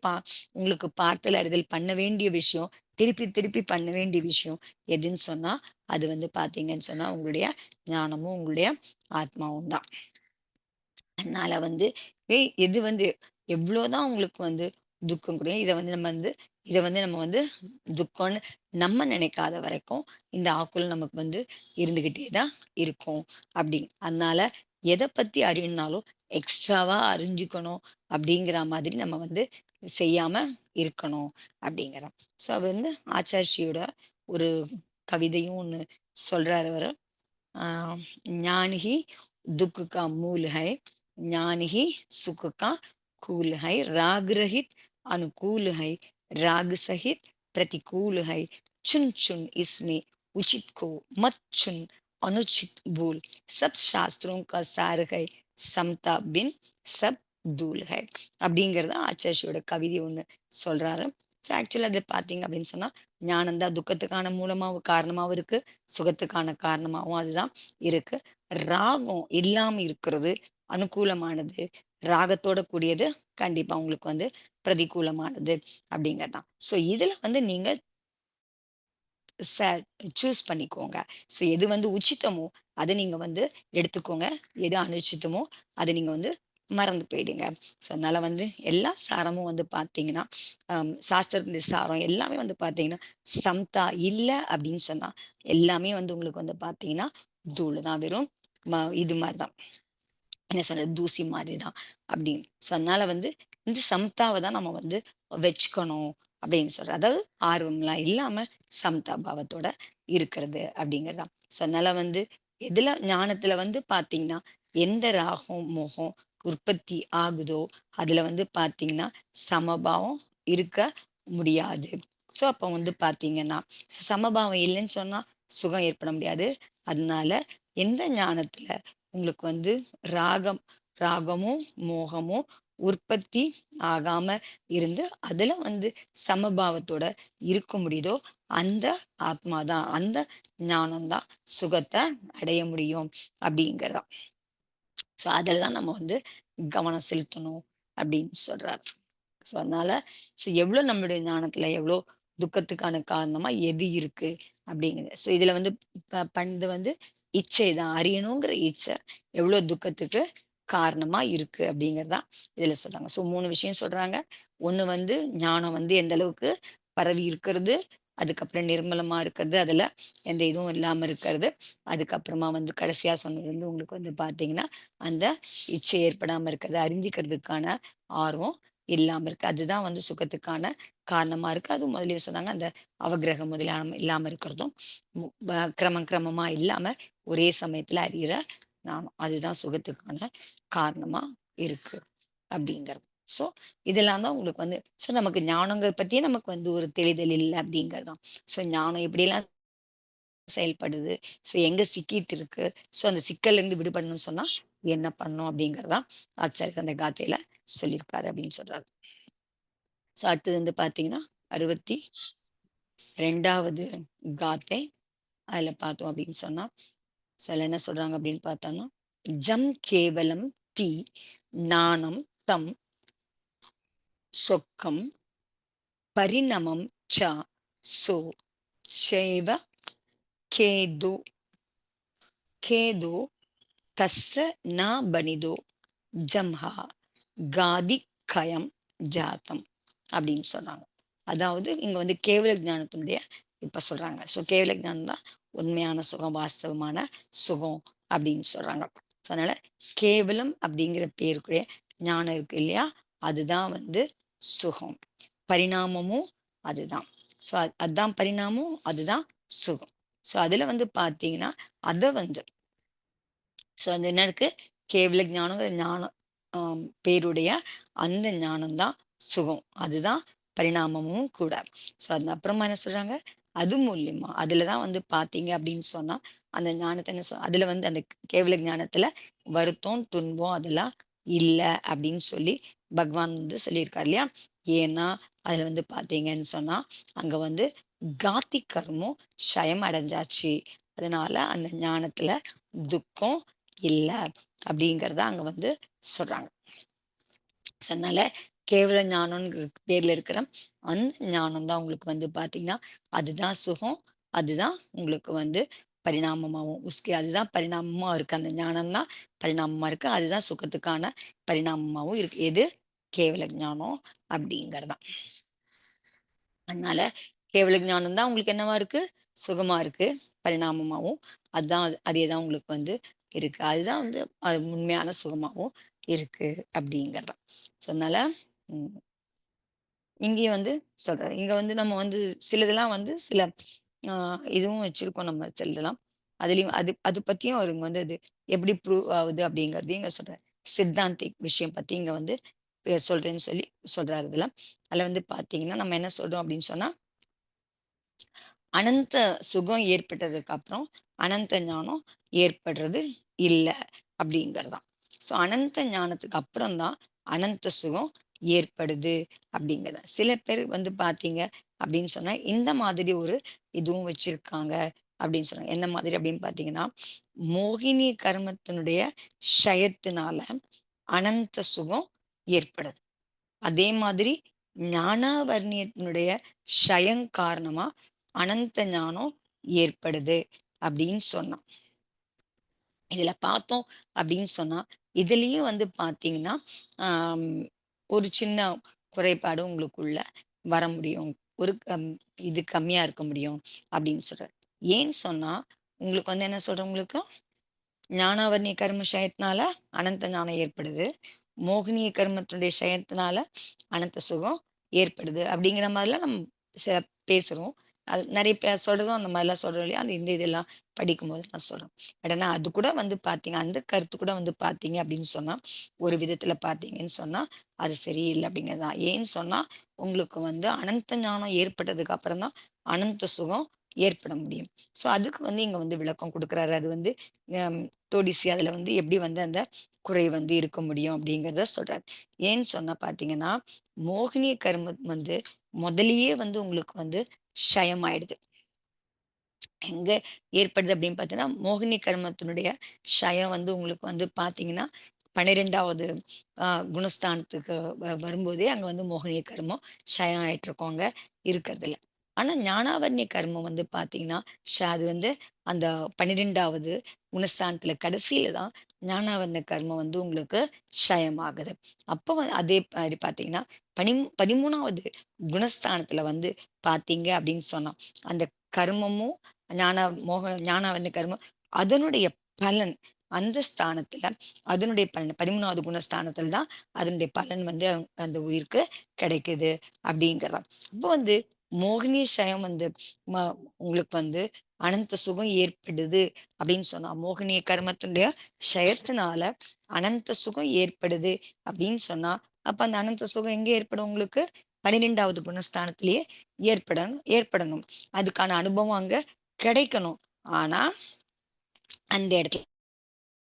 உங்களுக்கு பார்த்தல், அறிதல் பண்ண வேண்டிய விஷயம், திருப்பி திருப்பி பண்ண வேண்டிய விஷயம் எதுன்னு சொன்னா, அது வந்து பார்த்தீங்கன்னு சொன்னா, உங்களுடைய ஞானமும், உங்களுடைய ஆத்மாவும் தான். அதனால வந்து எது வந்து எவ்வளோதான் உங்களுக்கு வந்து துக்கம் குடுக்கும். இத வந்து நம்ம வந்து துக்கம்ன்னு நம்ம நினைக்காத வரைக்கும், இந்த ஆக்குல் நமக்கு வந்து இருந்துகிட்டே தான் இருக்கும். அதனால எத பத்தி அறியணும்னாலும் எக்ஸ்ட்ராவா அறிஞ்சுக்கணும் அப்படிங்கிற மாதிரி நம்ம வந்து செய்யாம இருக்கணும் அப்படிங்கிறான். ஸோ அவர் வந்து ஆச்சார்ஷியோட ஒரு கவிதையும் ஒண்ணு சொல்றாரு அவரு. अ, ज्ञान ही दुःख का मूल है, ज्ञान ही सुख का कूल है, राग रहित अनुकूल है, राग सहित प्रतिकूल है, चुन चुन इसमें उचित को मत चुन अनुचित भूल, सब शास्त्रों का सार है, समता बिन सब தூள் है அப்படிங்கிறத ஆச்சாரியோட கவிதை ஒண்ணு சொல்றாரு. ஸோ ஆக்சுவலா அது பார்த்தீங்க அப்படின்னு சொன்னா, ஞானம் தான் துக்கத்துக்கான மூலமாவும் காரணமாவும் இருக்கு. சுகத்துக்கான காரணமாவும் அதுதான் இருக்கு. ராகம் இல்லாம இருக்கிறது அனுகூலமானது. ராகத்தோட கூடியது கண்டிப்பா உங்களுக்கு வந்து பிரதிகூலமானது அப்படிங்கிறது தான். ஸோ இதுல வந்து நீங்க ச சூஸ் பண்ணிக்கோங்க. ஸோ எது வந்து உச்சிதமோ, அத நீங்க வந்து எடுத்துக்கோங்க. எது அனுச்சிதமோ, அத நீங்க வந்து மறந்து போயிடுங்க. ஸோ அதனால வந்து எல்லா சாரமும் வந்து பார்த்தீங்கன்னா, சாஸ்திரத்தின் சாரம் எல்லாமே வந்து பார்த்தீங்கன்னா, சம்தா இல்ல அப்படின்னு சொன்னா, எல்லாமே வந்து உங்களுக்கு வந்து பார்த்தீங்கன்னா, தூளு தான். வெறும் இது மாரி தான். என்ன சொல்றது? தூசி மாரி தான் அப்படின்னு. ஸோ அதனால வந்து இந்த சம்தாவ தான் நம்ம வந்து வச்சுக்கணும் அப்படின்னு சொல்றேன். அதாவது ஆர்வம்லாம் இல்லாம சம்தா பாவத்தோட இருக்கிறது அப்படிங்கிறது தான். ஸோ அதனால வந்து எதுல ஞானத்துல வந்து பார்த்தீங்கன்னா, எந்த ராகம், மோகம் உற்பத்தி ஆகுதோ, அதுல வந்து பார்த்தீங்கன்னா, சமபாவம் இருக்க முடியாது. ஸோ அப்ப வந்து பார்த்தீங்கன்னா, சமபாவம் இல்லைன்னு சொன்னா சுகம் ஏற்பட முடியாது. அதனால எந்த ஞானத்துல உங்களுக்கு வந்து ராகம் ராகமும், மோகமும் உற்பத்தி ஆகாம இருந்து, அதுல வந்து சமபாவத்தோட இருக்க முடியுதோ, அந்த ஆத்மா தான், அந்த ஞானம் தான் சுகத்த அடைய முடியும் அப்படிங்கிறது தான். ஸோ அதுல தான் நம்ம வந்து கவனம் செலுத்தணும் அப்படின்னு சொல்றாரு. ஸோ அதனால எவ்வளோ நம்மளுடைய ஞானத்துல எவ்வளோ துக்கத்துக்கான காரணமா எது இருக்கு அப்படிங்குது. ஸோ இதுல வந்து பண்ணது வந்து இச்சை தான். அறியணுங்கிற இச்சை எவ்வளோ துக்கத்துக்கு காரணமா இருக்கு அப்படிங்கிறதுதான் இதுல சொல்றாங்க. ஸோ 3 விஷயம் சொல்றாங்க. ஒண்ணு வந்து ஞானம் வந்து எந்த அளவுக்கு பரவி இருக்கிறது, அதுக்கப்புறம் நிர்மலமா இருக்கிறது, அதுல எந்த இதுவும் இல்லாம இருக்கிறது, அதுக்கப்புறமா வந்து கடைசியா சொன்னது வந்து உங்களுக்கு வந்து பாத்தீங்கன்னா, அந்த இச்சை ஏற்படாம இருக்கிறது, அறிஞ்சுக்கிறதுக்கான ஆர்வம் இல்லாம இருக்கு. அதுதான் வந்து சுகத்துக்கான காரணமா இருக்கு. அதுவும் முதல்லயே சொன்னாங்க, அந்த அவக்கிரகம் முதலியானம் இல்லாம இருக்கிறதும், கிரமம் கிரமமா இல்லாம ஒரே சமயத்துல அறியிற ஞானம். அதுதான் சுகத்துக்கான காரணமா இருக்கு அப்படிங்கிறது. ஸோ இதெல்லாம் தான் உங்களுக்கு வந்து நமக்கு ஞானங்கள் பத்தியே நமக்கு வந்து ஒரு தெளிதல் இல்ல அப்படிங்கிறது தான். ஞானம் எப்படியெல்லாம் செயல்படுது, எங்க சிக்கிட்டு இருக்கு, அந்த சிக்கல்ல இருந்து விடுபடணும்னு சொன்னா, என்ன பண்ணும் அப்படிங்கறதா ஆச்சாரியர் அந்த காத்தையில சொல்லியிருக்காரு அப்படின்னு சொல்றாரு. ஸோ அடுத்தது வந்து பாத்தீங்கன்னா 62வது காத்தை. அதுல பார்த்தோம் அப்படின்னு சொன்னா சில என்ன சொல்றாங்க அப்படின்னு பார்த்தோம்னா, ஜம் கேவலம் தி நாணம் தம் சொக்கம் பரிணமம் ச சோ ஷைவ கேது கேது தஸ்ஸ ந பனிதோ ஜம்ஹா காதி கயம் ஜாத்தம் அப்படின்னு சொன்னாங்க. அதாவது இங்க வந்து கேவல ஞானத்தினுடைய இப்ப சொல்றாங்க. ஸோ கேவல ஞானம் தான் உண்மையான சுகம், வாஸ்தவமான சுகம் அப்படின்னு சொல்றாங்க. ஸோ அதனால கேவலம் அப்படிங்கிற பேருக்குரிய ஞானம் இருக்கு இல்லையா, அதுதான் வந்து சுகம். பரிணாமமும் அதுதான். ஸோ அதுதான் பரிணாமம், அதுதான் சுகம். ஸோ அதுல வந்து பாத்தீங்கன்னா அத வந்து ஸோ அது என்ன இருக்கு, கேவல ஞானங்கிற ஞானம் பேருடைய அந்த ஞானம் தான் சுகம். அதுதான் பரிணாமமும் கூட. ஸோ அது அப்புறமா என்ன சொல்றாங்க, அது மூலியமா அதுலதான் வந்து பாத்தீங்க அப்படின்னு சொன்னா அந்த ஞானத்தை என்ன அதுல வந்து அந்த கேவல ஞானத்துல வருத்தம் துன்பம் அதெல்லாம் இல்ல அப்படின்னு சொல்லி பகவான் வந்து சொல்லியிருக்காரு இல்லையா. ஏன்னா அதுல வந்து பாத்தீங்கன்னு சொன்னா அங்க வந்து காத்தி கர்மம் க்ஷயம் அடைஞ்சாச்சு. அதனால அந்த ஞானத்துல துக்கம் இல்ல அப்படிங்கறத அங்க வந்து சொல்றாங்க. அதனால கேவல ஞானம்ங்கிற பேர்ல இருக்கிற அந்த ஞானம் தான் உங்களுக்கு வந்து பாத்தீங்கன்னா அதுதான் சுகம். அதுதான் உங்களுக்கு வந்து பரிணாமமாவும் அதுதான் பரிணாமமா இருக்கு. அந்த ஞானம் தான் பரிணாமமா இருக்கு. அதுதான் சுகத்துக்கான பரிணாமமாவும் இருக்கு. எது கேவல ஞானம் அப்படிங்கறதான். அதனால கேவல ஞானம் தான் உங்களுக்கு என்னவா இருக்கு, சுகமா இருக்கு, பரிணாமமாவும் அதுதான் அதேதான் உங்களுக்கு வந்து இருக்கு. அதுதான் வந்து அது உண்மையான சுகமாவும் இருக்கு அப்படிங்கறதான். ஸோ அதனால உம் இங்கேயும் வந்து சொல்றேன். இங்க வந்து நம்ம வந்து சிலதெல்லாம் வந்து சில இதுவும் வச்சிருக்கோம் நம்ம சிலதெல்லாம். அதுலயும் அது அது பத்தியும் அவருங்க வந்து அது எப்படி ப்ரூவ் ஆகுது அப்படிங்கறதையும் இங்க சொல்றாரு. சித்தாந்திக் விஷயம் பத்தி இங்க வந்து சொல்றேன்னு சொல்லி சொல்றாரு இதுல. அதுல வந்து பாத்தீங்கன்னா நம்ம என்ன சொல்றோம் அப்படின்னு சொன்னா, அனந்த சுகம் ஏற்பட்டதுக்கு அப்புறம் அனந்த ஞானம் ஏற்படுறது இல்ல அப்படிங்கறதுதான். சோ அனந்த ஞானத்துக்கு அப்புறம் தான் அனந்த சுகம் ஏற்படுது அப்படிங்கறத சில பேர் வந்து பாத்தீங்க அப்படின்னு சொன்னா இந்த மாதிரி ஒரு இதுவும் வச்சிருக்காங்க அப்படின்னு சொன்னாங்க. என்ன மாதிரி அப்படின்னு பாத்தீங்கன்னா, மோகினி கர்மத்தினுடைய க்ஷயத்தினால அனந்த சுகம் ஏற்படுது. அதே மாதிரி ஞானாவர்ணியத்தினுடைய க்ஷயம் காரணமா அனந்த ஞானம் ஏற்படுது அப்படின்னு சொன்னான். இதுல பார்த்தோம் அப்படின்னு சொன்னா இதுலயும் வந்து பாத்தீங்கன்னா ஆஹ் ஒரு சின்ன குறைபாடு உங்களுக்குள்ள வர முடியும். ஒரு இது கம்மியா இருக்க முடியும் அப்படின்னு சொல்ற. ஏன்னு சொன்னா உங்களுக்கு வந்து என்ன சொல்ற, உங்களுக்கு ஞானாவர்ணிய கர்ம க்ஷயத்தினால அனந்த ஞானம் ஏற்படுது. மோகினிய கர்மத்தினுடைய க்ஷயத்தினால அனந்த சுகம் ஏற்படுது அப்படிங்கிற மாதிரிலாம் நம்ம சில பேசுறோம். அது நிறைய பேர் சொல்றதும் அந்த மாதிரிலாம் சொல்றோம் இல்லையா, அந்த இந்த இதெல்லாம் படிக்கும்போது நான் சொல்றேன். பட் ஆனா அது கூட வந்து பாத்தீங்க, அந்த கருத்து கூட வந்து பாத்தீங்க அப்படின்னு சொன்னா ஒரு விதத்துல பாத்தீங்கன்னு சொன்னா அது சரியில்லை அப்படிங்கிறதுதான். ஏன்னு சொன்னா உங்களுக்கு வந்து அனந்த ஞானம் ஏற்பட்டதுக்கு அப்புறம் தான் அனந்த சுகம் ஏற்பட முடியும். சோ அதுக்கு வந்து இங்க வந்து விளக்கம் கொடுக்குறாரு. அது வந்து தோடிசி அதுல வந்து எப்படி வந்து அந்த குறை வந்து இருக்க முடியும் அப்படிங்கிறத சொல்றாரு. ஏன்னு சொன்னா பாத்தீங்கன்னா, மோகினி கர்மம் வந்து முதலியே வந்து உங்களுக்கு வந்து க்ஷயம் ஆயிடுது. எங்க ஏற்படுது அப்படின்னு பார்த்தீங்கன்னா, மோகினி கர்மத்தினுடைய க்ஷயம் வந்து உங்களுக்கு வந்து பார்த்தீங்கன்னா, 12வது அ குணஸ்தானத்துக்கு வரும்போதே அங்க வந்து மோகினி கர்மம் க்ஷயம் ஆயிட்டு இருக்கும் அங்க இருக்கிறதில்ல. ஆனா ஞானாவர்ணிய கர்மம் வந்து பார்த்தீங்கன்னா, அது வந்து அந்த 12வது குணஸ்தானத்துல கடைசியில தான் ஞானாவர்ண கர்மம் வந்து உங்களுக்கு க்ஷயம் ஆகுது. அப்போ அதே மாரி பார்த்தீங்கன்னா, 13வது குணஸ்தானத்துல வந்து பார்த்தீங்க அப்படின்னு சொன்னா, அந்த கர்மமும் ஞானாவர்ண கர்மம் அதனுடைய பலன் அந்த ஸ்தானத்துல அதனுடைய பலன் 13வது குணஸ்தானத்துல தான் அதனுடைய பலன் வந்து அந்த உயிருக்கு கிடைக்குது அப்படிங்கிறான். அப்போ வந்து மோகினி க்ஷயம் வந்து உங்களுக்கு வந்து அனந்த சுகம் ஏற்படுது அப்படின்னு சொன்னா மோகினிய கர்மத்தினுடைய க்ஷயத்தினால அனந்த சுகம் ஏற்படுது அப்படின்னு சொன்னா அப்ப அந்த அனந்த சுகம் எங்க ஏற்படும் உங்களுக்கு 12வது குணஸ்தானத்திலேயே ஏற்படணும். அதுக்கான அனுபவம் அங்க கிடைக்கணும். ஆனா அந்த இடத்துல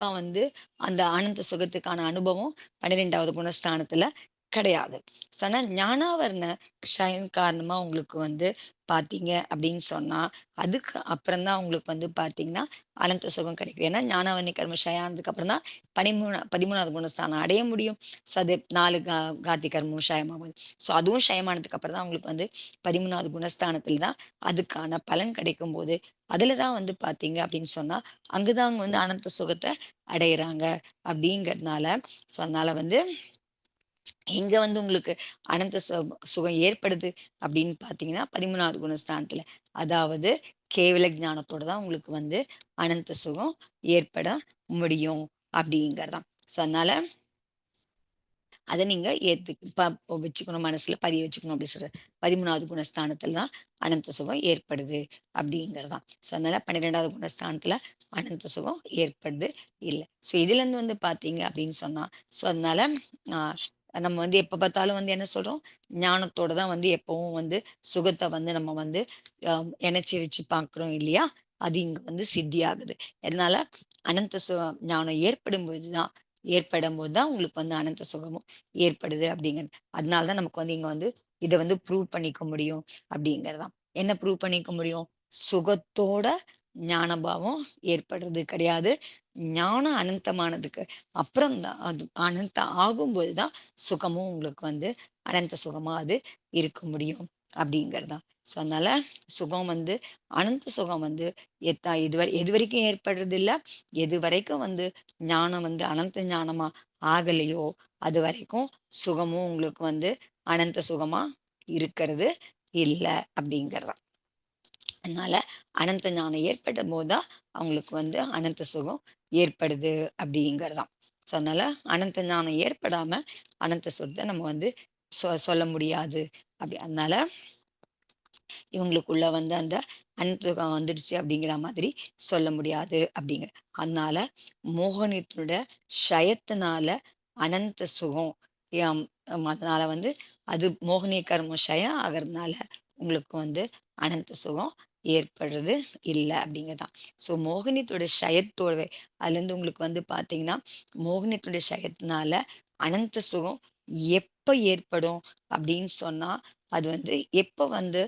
வந்து அந்த ஆனந்த சுகத்துக்கான அனுபவம் 12வது குணஸ்தானத்துல கிடையாது. ஆனா ஞானாவரண க்ஷயம் காரணமா உங்களுக்கு வந்து பார்த்தீங்க அப்படின்னு சொன்னா, அதுக்கு அப்புறம் தான் உங்களுக்கு வந்து பார்த்தீங்கன்னா, அனந்த சுகம் கிடைக்கும். ஏன்னா ஞானாவரண கர்ம க்ஷயம் ஆனதுக்கு அப்புறம் தான் 13வது குணஸ்தானம் அடைய முடியும். ஸோ அது 4 காத்தி கர்மம் க்ஷயமாகும். ஸோ அதுவும் க்ஷயமானதுக்கு அப்புறம் தான் உங்களுக்கு வந்து 13வது குணஸ்தானத்துல தான் அதுக்கான பலன் கிடைக்கும்போது, அதுல தான் வந்து பார்த்தீங்க அப்படின்னு சொன்னா, அங்க தான் அவங்க வந்து அனந்த சுகத்த அடையறாங்க அப்படிங்கிறதுனால, ஸோ அதனால வந்து எங்க வந்து உங்களுக்கு அனந்த சுகம் ஏற்படுது அப்படின்னு பார்த்தீங்கன்னா, 13வது குணஸ்தானத்துல. அதாவது கேவல ஞானத்தோட தான் உங்களுக்கு வந்து அனந்த சுகம் ஏற்பட முடியும் அப்படிங்கிறது தான். ஸோ அதனால அத நீங்க வச்சுக்கணும் மனசுல பதிய வச்சுக்கணும் அப்படி சொல்றாரு. 13வது குணஸ்தானத்துல தான் அனந்த சுகம் ஏற்படுது அப்படிங்கிறது தான். ஸோ அதனால 12வது குணஸ்தானத்துல அனந்த சுகம் ஏற்படுது இல்ல. ஸோ இதுலருந்து வந்து பார்த்தீங்க அப்படின்னு சொன்னா, ஸோ அதனால ஆ நம்ம வந்து எப்ப பார்த்தாலும் வந்து என்ன சொல்றோம்? ஞானத்தோட தான் வந்து எப்பவும் வந்து சுகத்த வந்து நம்ம வந்து அ இணைச்சு வச்சு பார்க்குறோம் இல்லையா? அது இங்க வந்து சித்தியாகுது. அதனால அனந்த ஞானம் ஏற்படும்போது தான் உங்களுக்கு வந்து அனந்த சுகமும் ஏற்படுது அப்படிங்கிறது. அதனால தான் நமக்கு வந்து இங்க வந்து இத வந்து ப்ரூவ் பண்ணிக்க முடியும் அப்படிங்கிறதாம். என்ன ப்ரூவ் பண்ணிக்க முடியும்? சுகத்தோட ஞானபாவம் ஏற்படுறது கிடையாது. ஞானம் அனந்தமானதுக்கு அப்புறம் தான் அது அனந்தம் ஆகும்போது தான் சுகமும் உங்களுக்கு வந்து அனந்த சுகமா அது இருக்க முடியும் அப்படிங்கிறது தான். ஸோ அதனால சுகம் வந்து அனந்த சுகம் வந்து எதுவரைக்கும் ஏற்படுறதில்ல, எதுவரைக்கும் வந்து ஞானம் வந்து அனந்த ஞானமா ஆகலையோ, அதுவரைக்கும் சுகமும் உங்களுக்கு வந்து அனந்த சுகமா இருக்கிறது இல்ல அப்படிங்கிறது. அதனால அனந்த ஞானம் ஏற்படும்போது தான் அவங்களுக்கு வந்து அனந்த சுகம் ஏற்படுது அப்படிங்கிறது தான். ஸோ அதனால அனந்த ஞானம் ஏற்படாம அனந்த சுகத்த நம்ம வந்து சொல்ல முடியாது. அதனால இவங்களுக்குள்ள வந்து அந்த அனந்தகம் வந்துடுச்சு அப்படிங்கிற மாதிரி சொல்ல முடியாது அப்படிங்கிற. அதனால மோகனத்தினோட ஷயத்தினால அனந்த சுகம் யாம் அதனால வந்து அது மோகினி கர்ம ஷயம் ஆகிறதுனால உங்களுக்கு வந்து அனந்த சுகம் ஏற்படுறது இல்லை அப்படிங்கதான். ஸோ மோகினியத்தோட ஷயத்தோட அதுல இருந்து உங்களுக்கு வந்து பாத்தீங்கன்னா மோகினியத்தோட ஷயத்தினால அனந்த சுகம் எப்ப ஏற்படும் அப்படின்னு சொன்னா அது வந்து எப்ப வந்து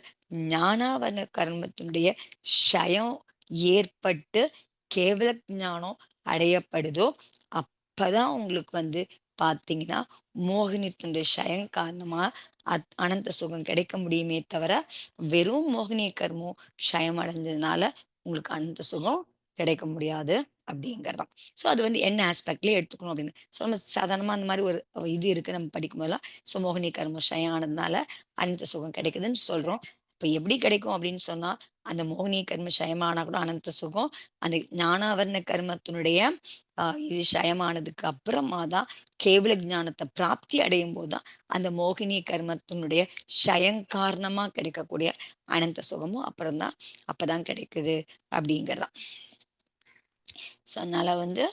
ஞானாவரண கர்மத்தினுடைய க்ஷயம் ஏற்பட்டு கேவல ஞானம் அடையப்படுதோ, அப்பதான் உங்களுக்கு வந்து பார்த்தீங்கன்னா, மோகினித்தினுடைய க்ஷயம் காரணமா அனந்த சுகம் கிடைக்க முடியுமே தவிர, வெறும் மோகினி கர்மம் க்ஷயம் அடைஞ்சதுனால உங்களுக்கு அனந்த சுகம் கிடைக்க முடியாது அப்படிங்கிறது தான். ஸோ அது வந்து என்ன ஆஸ்பெக்ட்லயே எடுத்துக்கணும் அப்படின்னு. ஸோ நம்ம சாதாரணமா அந்த மாரி ஒரு இது இருக்கு நம்ம படிக்கும்போதெல்லாம், ஸோ மோகினி கர்மம் க்ஷயம் ஆனதுனால அனந்த சுகம் கிடைக்குதுன்னு சொல்றோம். இப்ப எப்படி கிடைக்கும் அப்படின்னு சொன்னா, அந்த மோகினி கர்ம க்ஷயமானா கூட அனந்த சுகம், அந்த ஞானாவரண கர்மத்தினுடைய இது க்ஷயமானதுக்கு அப்புறமா தான் கேவல ஞானத்த பிராப்தி அடையும்போது தான், அந்த மோகினி கர்மத்தினுடைய க்ஷயம் காரணமா கிடைக்கக்கூடிய அனந்த சுகமும் அப்பதான் கிடைக்குது அப்படிங்கிறது. ஸோ அதனால வந்து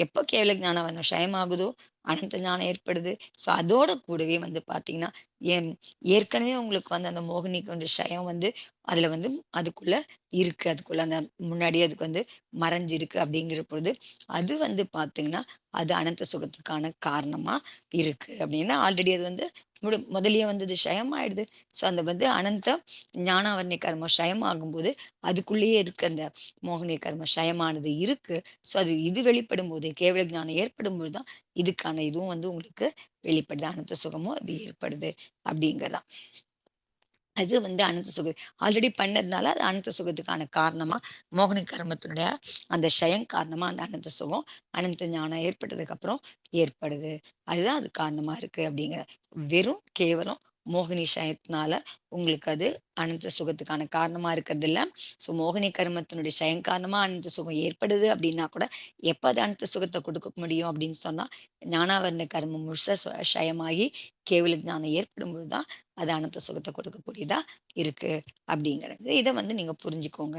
எப்போ கேவல ஞானம் வந்து க்ஷயமாகுதோ, அனந்த ஞானம் ஏற்படுது. ஸோ அதோட கூடவே வந்து பார்த்தீங்கன்னா, ஏன் ஏற்கனவே உங்களுக்கு வந்து அந்த மோகினிக்கு வந்து க்ஷயம் வந்து அதில வந்து அதுக்குள்ள இருக்கு. அதுக்குள்ள அந்த முன்னாடியே அதுக்கு வந்து மறைஞ்சிருக்கு அப்படிங்கிற பொழுது, அது வந்து பார்த்தீங்கன்னா, அது அனந்த சுகத்துக்கான காரணமா இருக்கு. அப்படின்னா ஆல்ரெடி அது வந்து முதல்லயே வந்து அது க்ஷயமாயிடுது. ஸோ அந்த வந்து அனந்த ஞானாவரண கர்மம் க்ஷயமாகும்போது, அதுக்குள்ளேயே இருக்க அந்த மோகினி கர்ம க்ஷயமானது இருக்கு. ஸோ அது இது வெளிப்படும்போது, கேவல ஞானம் ஏற்படும்போது தான், இதுக்கான இதுவும் வந்து உங்களுக்கு வெளிப்படுது. அனந்த சுகமும் அது ஏற்படுது அப்படிங்கிறது. அது வந்து அனந்த சுகம். ஆல்ரெடி பண்ணதுனால, அது அனந்த சுகத்துக்கான காரணமா, மோகினி கர்மத்தினுடைய அந்த க்ஷயம் காரணமா அந்த அனந்த சுகம், அனந்த ஞானம் ஏற்பட்டதுக்கு அப்புறம் ஏற்படுது. அதுதான் அது காரணமா இருக்கு அப்படிங்கிற. வெறும் கேவலம் மோகினி க்ஷயத்தினால உங்களுக்கு அது அனந்த சுகத்துக்கான காரணமா இருக்கிறதில்ல. ஸோ மோகினி கர்மத்தினுடைய க்ஷயம் காரணமா அனந்த சுகம் ஏற்படுது அப்படின்னா கூட, எப்ப அது அனந்த சுகத்த குடுக்க முடியும் அப்படின்னு சொன்னா, ஞானாவரண கர்மம் முழுசா க்ஷயமாகி கேவல ஞானம் ஏற்படும்பொழுது தான் அது அனந்த சுகத்த கொடுக்கக்கூடியதா இருக்கு அப்படிங்கிறது. இத வந்து நீங்க புரிஞ்சுக்கோங்க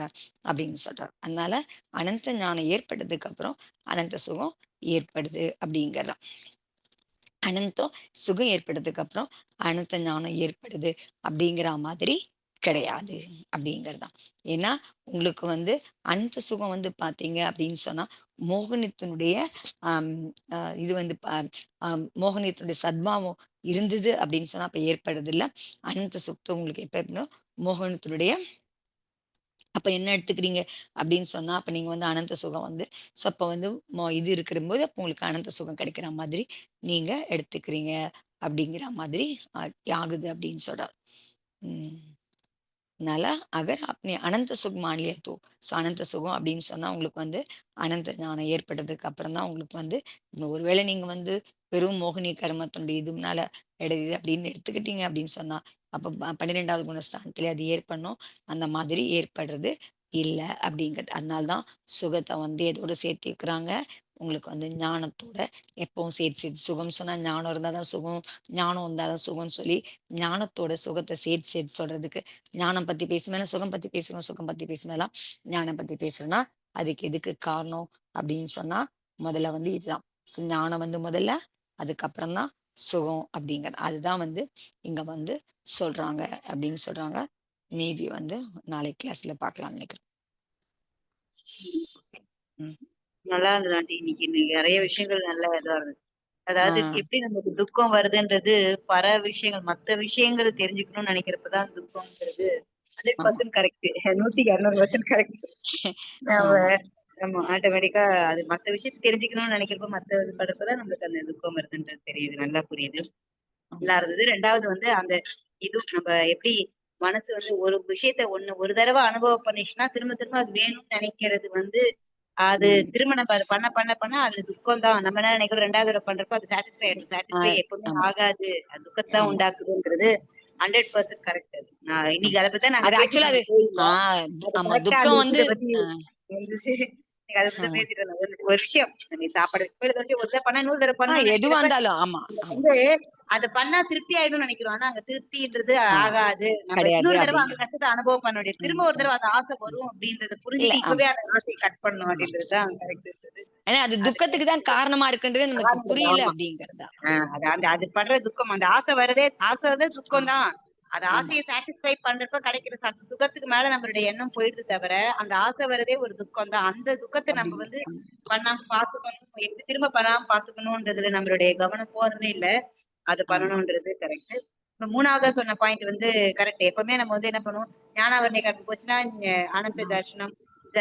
அப்படின்னு சொல்றார். அதனால அனந்த ஞானம் ஏற்பட்டதுக்கு அப்புறம் அனந்த சுகம் ஏற்படுது அப்படிங்கிறது. அனந்தம் சுகம் ஏற்பட்டதுக்கு அப்புறம் அனந்த ஞானம் ஏற்படுது அப்படிங்கிற மாதிரி கிடையாது அப்படிங்கிறது தான். ஏன்னா, உங்களுக்கு வந்து அந்த சுகம் வந்து பார்த்தீங்க அப்படின்னு சொன்னா, மோகனத்தினுடைய அம் அ இது வந்து மோகனத்தினுடைய சத்பாவம் இருந்தது அப்படின்னு சொன்னா, அப்ப ஏற்படுறதில்ல. அனந்த சுகம் உங்களுக்கு எப்ப ஏற்படும்? மோகனத்தினுடைய அப்ப என்ன எடுத்துக்கிறீங்க அப்படின்னு சொன்னா, அப்ப நீங்க வந்து அனந்த சுகம் வந்து அப்ப வந்து இது இருக்கும்போது, அப்ப உங்களுக்கு அனந்த சுகம் கிடைக்கிற மாதிரி நீங்க எடுத்துக்கிறீங்க அப்படிங்கிற மாதிரி ஆகுது அப்படின்னு சொல்றார். ம். அதனால அகர் அப்னே அனந்த சுக் मान लिया तो அனந்த சுகம் அப்படின்னு சொன்னா உங்களுக்கு வந்து அனந்த ஞானம் ஏற்பட்டதுக்கு அப்புறம் தான் உங்களுக்கு வந்து ஒருவேளை நீங்க வந்து வெறும் மோகினி கர்மத்தினுடைய இதுனால கிடையாது அப்படின்னு எடுத்துக்கிட்டீங்க அப்படின்னு சொன்னா அப்ப 12வது குணஸ்தானத்திலே அது ஏற்படணும். அந்த மாதிரி ஏற்படுறது இல்ல அப்படிங்கிறது. அதனால தான் சுகத்த வந்து எதோட சேர்த்திருக்கிறாங்க, உங்களுக்கு வந்து ஞானத்தோட எப்பவும் சேர்த்து சேர்த்து சுகம் சொன்னா ஞானம் இருந்தா தான் சுகம், ஞானம் இருந்தா தான் சுகம்ன்னு சொல்லி ஞானத்தோட சுகத்த சேர்த்து சேர்த்து சொல்றதுக்கு ஞானம் பத்தி பேசும்போது சுகம் பத்தி பேசுறோம், சுகம் பத்தி பேசும்போதெல்லாம் ஞானம் பத்தி பேசுறோம்னா, அதுக்கு எதுக்கு காரணம் அப்படின்னு சொன்னா, முதல்ல வந்து இதுதான். ஞானம் வந்து முதல்ல, அதுக்கப்புறம் தான் சுகம் அப்படிங்கிறது. அதுதான் வந்து இங்க வந்து சொல்றாங்க அப்படின்னு சொல்றாங்க. மீதி வந்து நாளைக்கு கிளாஸ்ல பார்க்கலாம்னு நினைக்கிறேன். ம். நல்லா இருந்தது ஆண்டி. இன்னைக்கு நெறைய விஷயங்கள் நல்ல இதா இருந்தது. ஆ, அதாவது எப்படி நமக்கு துக்கம் வருதுன்றது விஷயங்கள் மத்த விஷயங்கள் தெரிஞ்சுக்கணும்னு நினைக்கிறப்ப தான் துக்கம்ங்கிறது ஆமா, 100% கரெக்ட். 100க்கு 200% கரெக்ட். நம்ம ஆமா, ஆமா ஆட்டோமேட்டிக்கா அது மத்த விஷயத்த தெரிஞ்சுக்கணும்னு நினைக்கிறப்ப மத்த இது பண்றப்பதான் நம்மளுக்கு அந்த துக்கம் வருதுன்றது தெரியுது. நல்லா புரியுது. ஆமா. நல்லா இருந்தது. 2வது வந்து அந்த இது நம்ம எப்படி மனசு வந்து ஒரு விஷயத்த ஒரு தடவ அனுபவம் பண்ணிச்சுன்னா, திரும்ப திரும்ப அது வேணும்னு நினைக்கிறது வந்து, அது ம். திரும்ப நம்ம அத பண்ண அது துக்கம் தான். நம்ம என்ன நினைக்கிறோம் 2வது தடவ பண்றப்போ அது சாட்டிஸ்ஃபை ஆயிடும். ஆ, சாட்டிஸ்ஃபை எப்பவுமே ஆமா, ஆகாது. அது துக்கத்த தான் ஆமா, உண்டாக்குதுன்றது 100% கரெக்ட் அது. நான் ஆமா. இன்னைக்கு அத பத்தி தான் நாங்க அது பேசிட்டு ஆக்சுவலா அது இருந்தோம் கோயில்ல. ஆ, அது ஆமா. கரெக்ட்டா அந்த துக்கம் வந்து விஷயத்த பத்தி அ, இருந்துச்சு. நீங்க அத பத்தி தான் ஆ. பேசிட்டு இருந்தோம். ஒரு விஷயம் நீ சாப்பாடு ஒரு தடவ ஒரு தடவ பண்ணா இன்னொரு தடவ பண்ணணும்னு எதுவா நினைக்கிறப்ப இருந்தாலும். ஆமா, ஆமா, வந்து அத பண்ணா திருப்தி ஆயிடும்னு நினைக்கிறோம். ஆனா அங்க திருப்தின்றது ஆமா. ஆகாது. நம்ம கிடையாது இன்னொரு தடவ அந்த அப்படிங்கிறது. கஷ்டத்த அனுபவம் பண்ண முடியாது. ம், திரும்ப ஒரு ம், தடவ அந்த ஆசை ம். வரும் அப்படின்றத இல்ல, புரிஞ்சுட்டு ஆமா, இப்பவே அந்த ஆசைய கட் பண்ணணும் ஆமா. அப்படின்றது தான் கரெக்ட் இருந்தது. ஏன்னா அது அது துக்கத்துக்கு தான் காரணமா இருக்குன்றது நமக்கு புரியல ஆமா. அப்படிங்கிறது தான். அது அந்த அது படுற துக்கம் அந்த ஆசை வந்து ஆ, துக்கம் தான். அந்த ஆமா. ஆசைய சாட்டிஸ்ஃபை பண்றப்ப கிடைக்கிற சுகத்துக்கு மேல நம்மளுடைய எண்ணம் போயிடுது தவிர, அந்த ஆசை வரதே ஒரு துக்கம் தான். அந்த துக்கத்த நம்ம அப்படிங்க. வந்து ஆமா, பண்ணாம பாத்துக்கணும். எப்படி திரும்ப பண்ணாம பாத்துக்கணும்ன்றதுல நம்மளுடைய கவனம் போறதே இல்ல. அது ஆமா. பண்ணணும்ன்றது கரெக்ட். இப்ப 3வதா சொன்ன பாயிண்ட் வந்து கரெக்ட். எப்பவுமே நம்ம வந்து என்ன பண்ணுவோம், ஞானாவரணை கர்மம் போச்சுன்னா, அனந்த ஆ, தர்ஷனம், த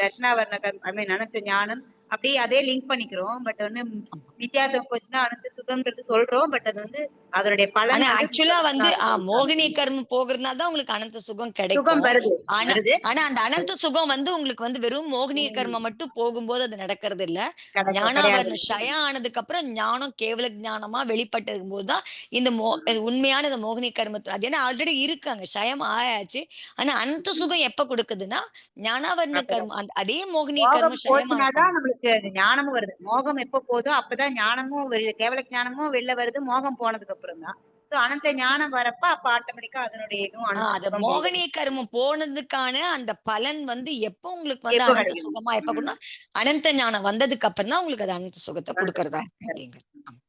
தர்ஷனாவரண ஐ மீன் அனந்த ஞானம் அப்படியே அதே லிங்க் பண்ணிக்கிறோம். பட் வந்து ஆமா. வித்தியாசம் போச்சுன்னா அனந்த சுகம்ன்றது சொல்றோம். பட் அது வந்து அதனுடைய பலன் ஆனா வந்து ஆக்சுவலா வந்து சொல்றாங்க. மோகினி கர்மம் போகுறதுனால தான் உங்களுக்கு அனந்த சுகம் சுகம் கிடைக்கும். வருது. ஆனா வருது. ஆனா அந்த அனந்த சுகம் வந்து உங்களுக்கு வந்து வெறும் மோகினிய ம். கர்மம் மட்டும் போகும்போது அது நடக்கிறது இல்ல. கிடையாது. ஞானாவரண ஷயம் ஆனதுக்கு அப்புறம் ஞானம் கேவல ஞானமா வெளிப்பட்டதும்போது தான் இந்த இது உண்மையான இந்த மோகினி கர்மத்துல அது ஏன்னா ஆல்ரெடி இருக்கு அங்க ஷயம் ஆயாச்சு. ஆனா அந்த சுகம் எப்ப குடுக்குதுன்னா, ஞானாவரண அப்பதான் கர்மம் அதே மோகினி மோகம் கர்மம் போச்சுனா ஷயமாக்கும். தான் நம்மளுக்கு அது ஞானமும் வருது. மோகம் எப்ப போதோ அப்பதான் ஞானமும் கேவல ஞானமும் வெளில வருது. மோகம் போனதுக்கு அப்புறம் தான். சோ அனந்த ஞானம் வரப்ப அப்ப ஆட்டோமேட்டிக்கா அதனுடைய இதுவும் அனந்த அது சுகம் வெளில மோகினி கர்மம் போனதுக்கான அந்த பலன் வந்து எப்போ உங்களுக்கு வந்து எப்ப அனந்த கிடைக்கும்? சுகமா எப்ப ம். கூடனா, அனந்த ஞானம் வந்ததுக்கு அப்புறம் தான் உங்களுக்கு அது அனந்த சுகத்த குடுக்கறதா இருக்கு கரெக்ட். அப்படிங்கிறது. ஆமா.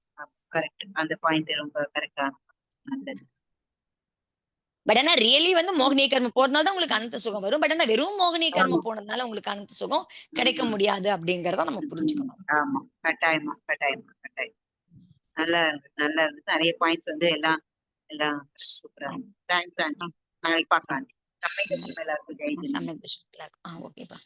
கரெக்ட். அந்த பாயிண்ட் ரொம்ப கரெக்ட்டா நல்லது. பட் ஆனா ரியலி வந்து மோகினி கர்மம் போறதுனால தான் உங்களுக்கு அனந்த சுகம் வரும். பட் ஆனா வெறும் மோகினி ஆமா. கர்மம் போனதுனால உங்களுக்கு அனந்த சுகம் கிடைக்க ம். முடியாது அப்படிங்கிறத நம்ம ம். புரிஞ்சுக்கணும். ஆமா. கட்டாயமா, கட்டாயமா, கட்டாயம். நல்லா இருந்தது. நல்லா இருந்தது. நெறைய பாயிண்ட்ஸ் வந்து எல்லாம் எல்லாம் சூப்பரா ஆமா. இருந்தது. தேங்க்ஸ் ஆ, ஆண்டி. நாளைக்கு ஆ, பார்க்கலாம் ஆண்டி. சமையல் எல்லாருக்கும் ஜெய் ஆ, ஜெமினி. சமய ஓகேப்பா.